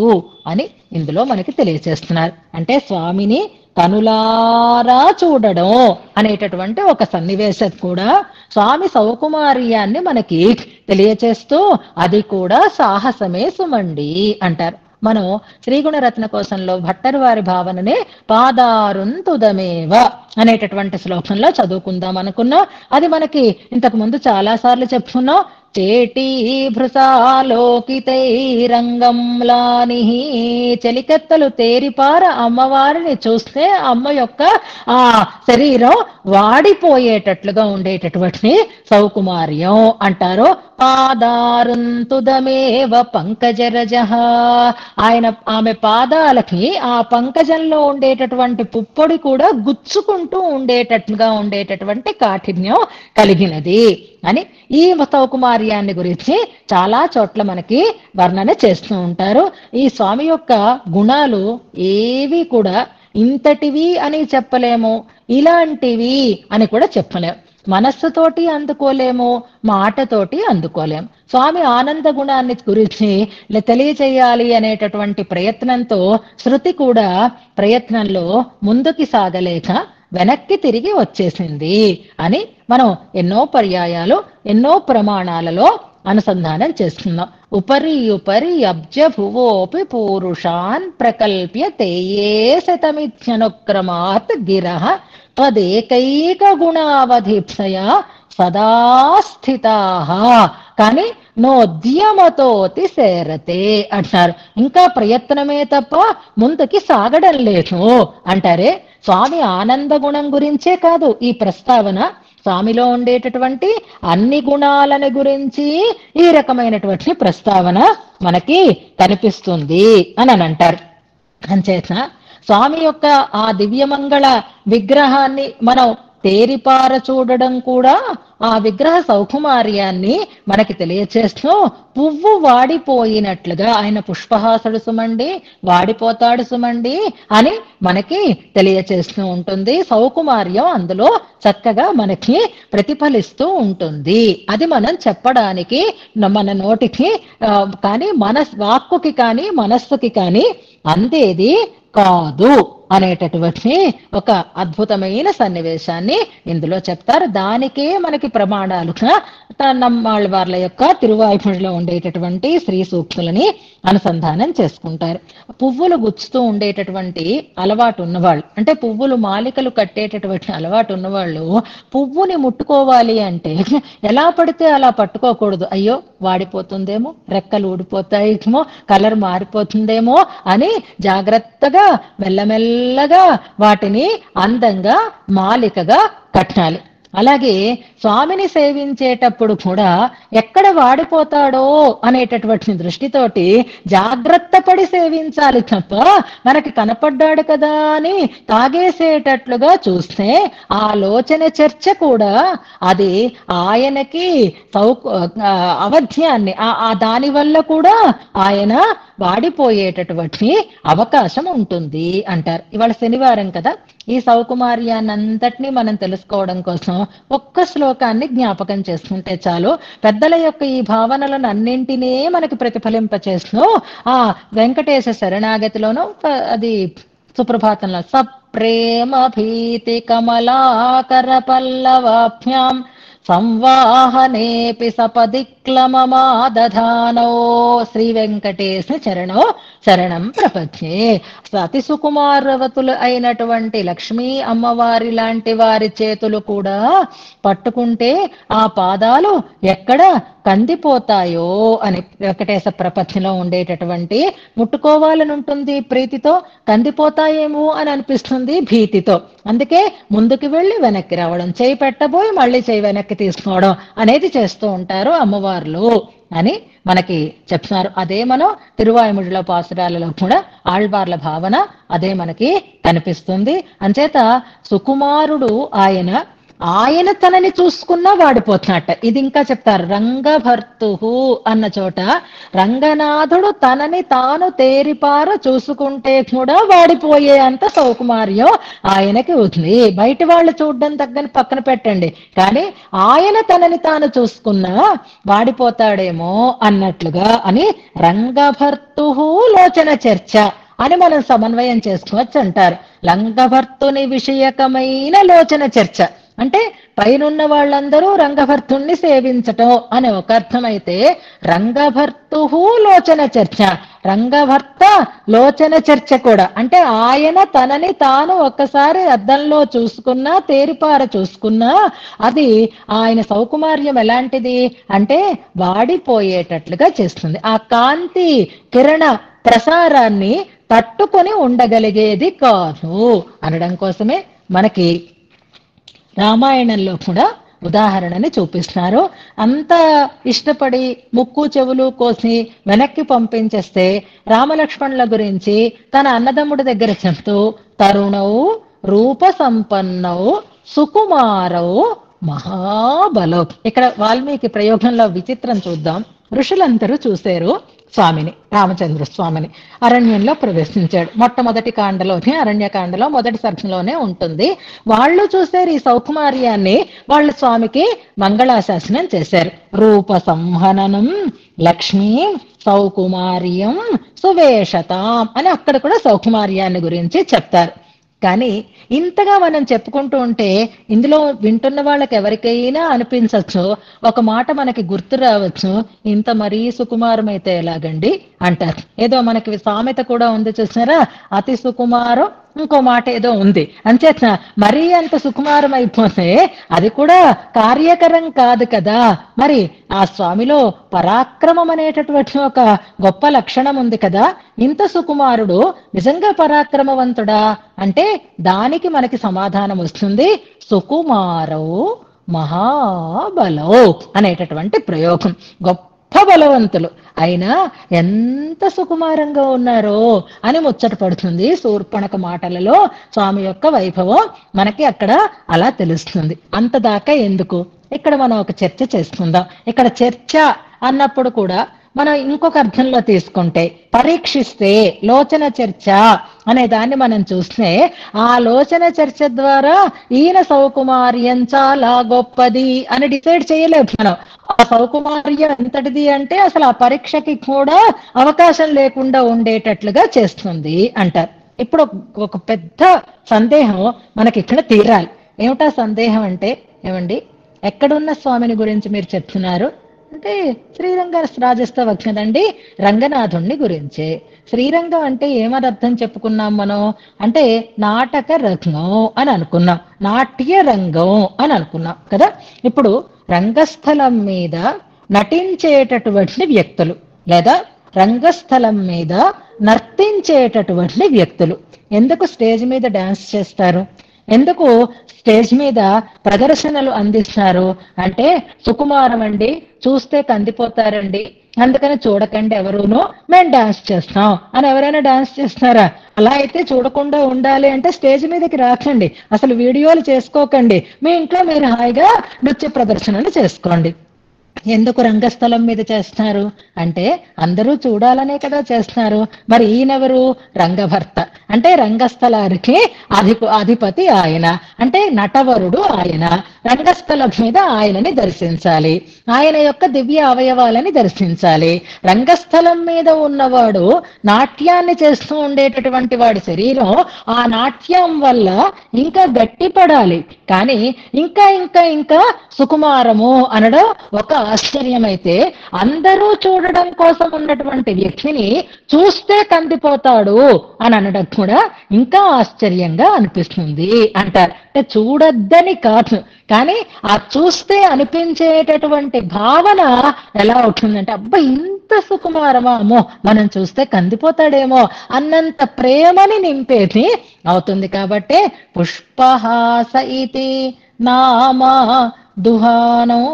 Speaker 1: అని ఇందులో మనకి తెలియచేస్తున్నారు. అంటే స్వామిని కనులారా చూడడం అనేటటువంటి ఒక సన్నివేశం కూడా స్వామి సౌకుమార్యాన్ని మనకి తెలియచేస్తూ అది కూడా సాహసమే సుమండి అంటారు. మనం శ్రీగుణరత్న కోశంలో భట్టరు వారి భావననే పాదారుంతుదమేవ అనేటటువంటి శ్లోకంలో చదువుకుందాం అనుకున్నాం. అది మనకి ఇంతకు ముందు చాలా సార్లు చెప్పుకున్నాం. చేటీ భృసాలోకితైరంగంలాని చెలికెత్తలు తేరిపార అమ్మవారిని చూస్తే అమ్మ యొక్క ఆ శరీరం వాడిపోయేటట్లుగా ఉండేటటువంటి సౌకుమార్యం అంటారు. పాదారుంతుదమేవ పంకజరజ ఆమె పాదాలకి ఆ పంకజంలో ఉండేటటువంటి పుప్పొడి కూడా గుచ్చుకుంటూ ఉండేటటువంటి కాఠిన్యం కలిగినది అని ఈ సౌకుమార్యాన్ని గురించి చాలా చోట్ల మనకి వర్ణన చేస్తూ ఉంటారు. ఈ స్వామి యొక్క గుణాలు ఏవి కూడా ఇంతటివి అని చెప్పలేము, ఇలాంటివి అని కూడా చెప్పలేము. మనస్సుతోటి అందుకోలేము, మాటతోటి అందుకోలేము. స్వామి ఆనంద గుణాన్ని గురించి తెలియచేయాలి అనేటటువంటి ప్రయత్నంతో శృతి కూడా ప్రయత్నంలో ముందుకి సాగలేక వెనక్కి తిరిగి వచ్చేసింది అని మనం ఎన్నో పర్యాయాలు ఎన్నో ప్రమాణాలలో అనుసంధానం చేస్తున్నాం. ఉపరి ఉపరి అబ్జ భువోపి పూరుషాన్ ప్రకల్ప్య తేయే శతమిత్యనుక్రమాత్ గిరః తదేకైక గుణావధిప్సయ సదా స్థితాః కానీ నోద్యమతోతి సేరతే అంటారు. ఇంకా ప్రయత్నమే తప్ప ముందుకి సాగడం లేదు అంటారే. స్వామి ఆనంద గుణం గురించే కాదు ఈ ప్రస్తావన, స్వామిలో ఉండేటటువంటి అన్ని గుణాలను గురించి ఈ రకమైనటువంటి ప్రస్తావన మనకి కనిపిస్తుంది అని అంటారు. అంచేత స్వామి యొక్క ఆ దివ్యమంగళ విగ్రహాన్ని మనం తేరిపార చూడడం కూడా ఆ విగ్రహ సౌకుమార్యాన్ని మనకి తెలియచేస్తూ పువ్వు వాడిపోయినట్లుగా ఆయన పుష్పహాసుడు సుమండి, వాడిపోతాడు సుమండి అని మనకి తెలియచేస్తూ ఉంటుంది. సౌకుమార్యం అందులో చక్కగా మనకి ప్రతిఫలిస్తూ ఉంటుంది. అది మనం చెప్పడానికి మన నోటికి కానీ వాక్కుకి కానీ మనస్సుకి కానీ అందేది కాదు అనేటటువంటి ఒక అద్భుతమైన సన్నివేశాన్ని ఇందులో చెప్తారు. దానికే మనకి ప్రమాణాలుగా నమ్మాళ్ళ వాళ్ళ యొక్క తిరువాయిపుడిలో ఉండేటటువంటి శ్రీ సూక్తులని అనుసంధానం చేసుకుంటారు. పువ్వులు గుచ్చుతూ ఉండేటటువంటి అలవాటు ఉన్నవాళ్ళు, అంటే పువ్వులు మాలికలు కట్టేటటువంటి అలవాటు ఉన్నవాళ్ళు పువ్వుని ముట్టుకోవాలి అంటే ఎలా పడితే అలా పట్టుకోకూడదు. అయ్యో వాడిపోతుందేమో, రెక్కలు ఊడిపోతాయేమో, కలర్ మారిపోతుందేమో అని జాగ్రత్తగా మెల్లమెల్లగా వాటిని అందంగా మాలికగా కట్టాలి. అలాగే స్వామిని సేవించేటప్పుడు కూడా ఎక్కడ వాడిపోతాడో అనేటటువంటి దృష్టితోటి జాగ్రత్త పడి సేవించాలి తప్ప మనకి కనపడ్డాడు కదా అని తాగేసేటట్లుగా చూస్తే ఆలోచన చర్చ కూడా అది ఆయనకి అవధ్యాన్ని దాని వల్ల కూడా ఆయన వాడిపోయేటటువంటి అవకాశం ఉంటుంది అంటారు. ఇవాళ శనివారం కదా, ఈ సౌకుమార్యాన్నంతటినీ మనం తెలుసుకోవడం కోసం ఒక్క శ్లోకాన్ని జ్ఞాపకం చేసుకుంటే చాలు. పెద్దల యొక్క ఈ భావనలను అన్నింటినీ మనకి ప్రతిఫలింపచేస్తూ ఆ వెంకటేశ శరణాగతిలోనూ అది సుప్రభాతంలో సప్రేమ భీతి కమలాకర పల్లవాభ్యాం సంవాహనేపి సపదిక్లమమాదధానో శ్రీ వెంకటేశ చరణో శరణం ప్రపంచే. అతి సుకుమారవతులు అయినటువంటి లక్ష్మీ అమ్మవారి లాంటి వారి చేతులు కూడా పట్టుకుంటే ఆ పాదాలు ఎక్కడ కందిపోతాయో అని వెంకటేశ ప్రపంచంలో ఉండేటటువంటి ముట్టుకోవాలని ఉంటుంది ప్రీతితో, కందిపోతాయేమో అని అనిపిస్తుంది భీతితో. అందుకే ముందుకు వెళ్ళి వెనక్కి రావడం, చేయి పెట్టబోయి మళ్ళీ చేయి వెనక్కి తీసుకోవడం అనేది చేస్తూ ఉంటారు అమ్మవార్లు అని మనకి చెప్తున్నారు. అదే మనం తిరువాయుముడిలో పాసురాలలో కూడా ఆళ్వార్ల భావన అదే మనకి కనిపిస్తుంది. అంచేత సుకుమారుడు ఆయన తనని చూసుకున్నా వాడిపోతున్నట్ట. ఇది ఇంకా చెప్తారు, రంగభర్తు అన్న చోట రంగనాథుడు తనని తాను తేరిపార చూసుకుంటే కూడా వాడిపోయే అంత సౌకుమార్యం ఆయనకి ఉంది. బయట వాళ్ళు చూడడం తగ్గని పక్కన పెట్టండి, కానీ ఆయన తనని తాను చూసుకున్నా వాడిపోతాడేమో అన్నట్లుగా అని రంగభర్తు లోచన చర్చ అని మనం సమన్వయం చేసుకోవచ్చు అంటారు. రంగభర్తుని విషయకమైన లోచన చర్చ అంటే పైనున్న వాళ్ళందరూ రంగభర్తుణ్ణి సేవించటం అనే ఒక అర్థమైతే, రంగభర్తు లోచన చర్చ, రంగభర్త లోచన చర్చ కూడా అంటే ఆయన తనని తాను ఒక్కసారి అద్దంలో చూసుకున్నా, తేరిపార చూసుకున్నా అది ఆయన సౌకుమార్యం ఎలాంటిది అంటే వాడిపోయేటట్లుగా చేస్తుంది. ఆ కాంతి కిరణ ప్రసారాన్ని తట్టుకొని ఉండగలిగేది కాదు అనడం కోసమే మనకి రామాయణంలో కూడా ఉదాహరణని చూపిస్తున్నారు. అంత ఇష్టపడి ముక్కు చెవులు కోసి వెనక్కి పంపించేస్తే రామలక్ష్మణుల గురించి తన అన్నదమ్ముడి దగ్గర చెప్తూ తరుణవు రూప సంపన్నవు సుకుమారవు మహాబలవు. ఇక్కడ వాల్మీకి ప్రయోగంలో విచిత్రం చూద్దాం. ఋషులందరూ చూశారు స్వామిని, రామచంద్ర స్వామిని. అరణ్యంలో ప్రవేశించాడు. మొట్టమొదటి కాండలోనే, అరణ్యకాండలో మొదటి సర్గంలోనే ఉంటుంది. వాళ్ళు చూశారు ఈ సౌకుమార్యాన్ని, వాళ్ళు స్వామికి మంగళాశాసనం చేశారు. రూప సంహననం లక్ష్మీ సౌకుమార్యం సువేషతాం అని అక్కడ కూడా సౌకుమార్యాన్ని గురించి చెప్తారు. కానీ ఇంతగా మనం చెప్పుకుంటూ ఉంటే ఇందులో వింటున్న వాళ్ళకి ఎవరికైనా అనిపించవచ్చు, ఒక మాట మనకి గుర్తు రావచ్చు, ఇంత మరీ సుకుమారమైతే ఎలాగండి అంటారు. ఏదో మనకి సామెత కూడా ఉంది చూసారా, అతి సుకుమారం ఇంకో మాట ఏదో ఉంది. అంచేత మరీ అంత సుకుమారం అయిపోతే అది కూడా కార్యకరం కాదు కదా. మరి ఆ స్వామిలో పరాక్రమం అనేటటువంటి ఒక గొప్ప లక్షణం ఉంది కదా. ఇంత సుకుమారుడు నిజంగా పరాక్రమవంతుడా అంటే దానికి మనకి సమాధానం వస్తుంది, సుకుమారవు మహాబలో అనేటటువంటి ప్రయోగం. గొప్ప బలవంతులు అయినా ఎంత సుకుమారంగా ఉన్నారో అని ముచ్చట పడుతుంది. శూర్పణఖ మాటలలో స్వామి యొక్క వైభవం మనకి అక్కడ అలా తెలుస్తుంది. అంతదాకా ఎందుకు, ఇక్కడ మనం ఒక చర్చ చేసుకుందాం. ఇక్కడ చర్చ అన్నప్పుడు కూడా మనం ఇంకొక అర్థంలో తీసుకుంటే, పరీక్షిస్తే లోచన చర్చ అనే దాన్ని మనం చూస్తే, ఆ లోచన చర్చ ద్వారా ఈయన సౌకుమార్యం చాలా గొప్పది అని డిసైడ్ చేయలేము మనం. ఆ సౌకుమార్యం ఎంతటిది అంటే అసలు ఆ పరీక్షకి కూడా అవకాశం లేకుండా ఉండేటట్లుగా చేస్తుంది అంటారు. ఇప్పుడు ఒక పెద్ద సందేహం మనకి ఇక్కడ తీరాలి. ఏమిటా సందేహం అంటే, ఏమండి ఎక్కడున్న స్వామిని గురించి మీరు చెప్తున్నారు అంటే శ్రీరంగ రాజస్థ వచ్చిందండి, రంగనాథుణ్ణి గురించే. శ్రీరంగం అంటే ఏమని అర్థం చెప్పుకున్నాం మనం అంటే నాటక రంగం అని అనుకున్నాం, నాట్య రంగం అని అనుకున్నాం కదా. ఇప్పుడు రంగస్థలం మీద నటించేటటువంటి వ్యక్తులు లేదా రంగస్థలం మీద నర్తించేటటువంటి వ్యక్తులు ఎందుకు స్టేజ్ మీద డాన్స్ చేస్తారు, ఎందుకు స్టేజ్ మీద ప్రదర్శనలు అందిస్తారు అంటే సుకుమారం అండి, చూస్తే కందిపోతారండి, అందుకని చూడకండి ఎవరునో, మేము డాన్స్ చేస్తాం అని ఎవరైనా డాన్స్ చేస్తారా? అలా అయితే చూడకుండా ఉండాలి అంటే స్టేజ్ మీదకి రాకండి, అసలు వీడియోలు చేసుకోకండి, మీ ఇంట్లో మీరు హాయిగా నృత్య ప్రదర్శనలు చేసుకోండి. ఎందుకు రంగస్థలం మీద చేస్తున్నారు అంటే అందరూ చూడాలనే కదా చేస్తున్నారు. మరి ఈయనెవరు? రంగభర్త అంటే రంగస్థలానికి అధిపతి ఆయన, అంటే నటవరుడు ఆయన. రంగస్థలం మీద ఆయనని దర్శించాలి, ఆయన యొక్క దివ్య అవయవాలని దర్శించాలి. రంగస్థలం మీద ఉన్నవాడు నాట్యాన్ని చేస్తూ ఉండేటటువంటి వాడి శరీరం ఆ నాట్యం వల్ల ఇంకా గట్టిపడాలి, కానీ ఇంకా ఇంకా ఇంకా సుకుమారము అనడం ఒక ఆశ్చర్యమైతే, అందరూ చూడడం కోసం ఉన్నటువంటి వ్యక్తిని చూస్తే కందిపోతాడు అని అనడం కూడా ఇంకా ఆశ్చర్యంగా అనిపిస్తుంది అంటారు. అంటే చూడొద్దని కాదు, కానీ ఆ చూస్తే అనిపించేటటువంటి భావన ఎలా ఉంటుందంటే, అబ్బా ఇంత సుకుమారమా, అమ్మో మనం చూస్తే కందిపోతాడేమో అన్నంత ప్రేమని నింపేది అవుతుంది. కాబట్టి పుష్పహాస ఇతి నామా దుహానం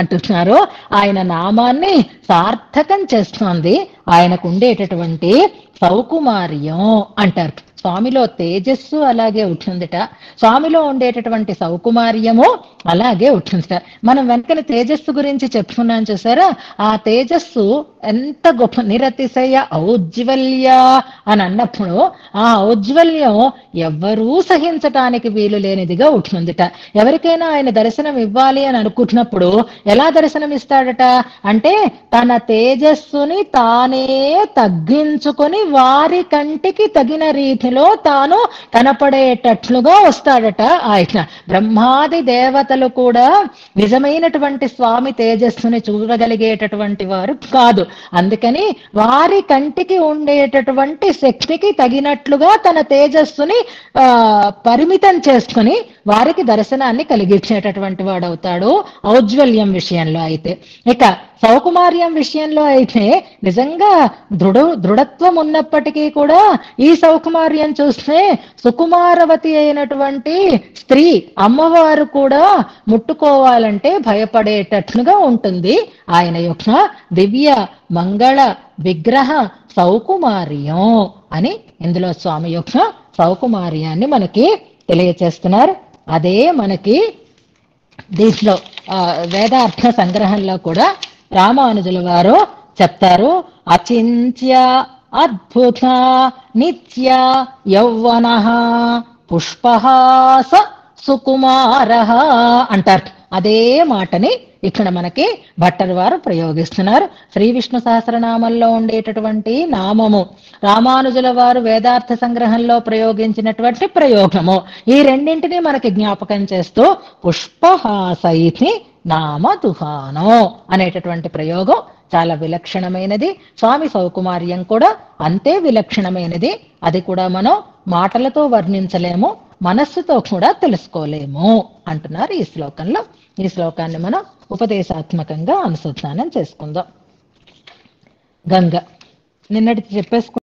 Speaker 1: అంటున్నారు. ఆయన నామాన్ని సార్థకం చేస్తోంది ఆయనకు ఉండేటటువంటి సౌకుమార్యం అంటారు. స్వామిలో తేజస్సు అలాగే ఉంటుందిట, స్వామిలో ఉండేటటువంటి సౌకుమార్యము అలాగే ఉంటుందిట. మనం వెనకని తేజస్సు గురించి చెప్పుకున్నాం చూసారా, ఆ తేజస్సు ఎంత గొప్ప నిరతిశయ ఔజ్వల్య అని అన్నప్పుడు ఆ ఔజ్వల్యం ఎవ్వరూ సహించటానికి వీలు లేనిదిగా ఉంటుందిట. ఎవరికైనా ఆయన దర్శనం ఇవ్వాలి అని అనుకుంటున్నప్పుడు ఎలా దర్శనం ఇస్తాడట అంటే, తన తేజస్సుని తానే తగ్గించుకొని వారి కంటికి తగిన రీతిలో తాను కనపడేటట్లుగా వస్తాడట ఆయన. బ్రహ్మాది దేవతలు కూడా నిజమైనటువంటి స్వామి తేజస్సుని చూడగలిగేటటువంటి వారు కాదు. అందుకని వారి కంటికి ఉండేటటువంటి శక్తికి తగినట్లుగా తన తేజస్సుని పరిమితం చేసుకుని వారికి దర్శనాన్ని కలిగించేటటువంటి వాడవుతాడు ఔజ్వల్యం విషయంలో అయితే. ఇక సౌకుమార్యం విషయంలో అయితే నిజంగా దృఢత్వం ఉన్నప్పటికీ కూడా ఈ సౌకుమార్యం చూస్తే సుకుమారవతి అయినటువంటి స్త్రీ అమ్మవారు కూడా ముట్టుకోవాలంటే భయపడేటట్లుగా ఉంటుంది ఆయన యొక్క దివ్య మంగళ విగ్రహ సౌకుమార్యం అని ఇందులో స్వామి యొక్క సౌకుమార్యాన్ని మనకి తెలియచేస్తున్నారు. అదే మనకి దీంట్లో వేదార్థ సంగ్రహంలో కూడా రామానుజుల వారు చెప్తారు. అచింత్య అద్భుత నిత్య యౌవన పుష్పహాస సుకుమార అంటారు. అదే మాటని ఇక్కడ మనకి భట్టర్ వారు ప్రయోగిస్తున్నారు. శ్రీ విష్ణు సహస్రనామంలో ఉండేటటువంటి నామము, రామానుజుల వారు వేదార్థ సంగ్రహంలో ప్రయోగించినటువంటి ప్రయోగము, ఈ రెండింటినీ మనకి జ్ఞాపకం చేస్తూ పుష్పహాస ఇతి నామ దుహానం అనేటటువంటి ప్రయోగం చాలా విలక్షణమైనది. స్వామి సౌకుమార్యం కూడా అంతే విలక్షణమైనది. అది కూడా మనం మాటలతో వర్ణించలేము, మనస్సుతో కూడా తెలుసుకోలేము అంటున్నారు ఈ శ్లోకంలో. ఈ శ్లోకాన్ని మనం ఉపదేశాత్మకంగా అనుసంధానం చేసుకుందాం. గంగ నిన్నటి చెప్పేసుకుంటాం.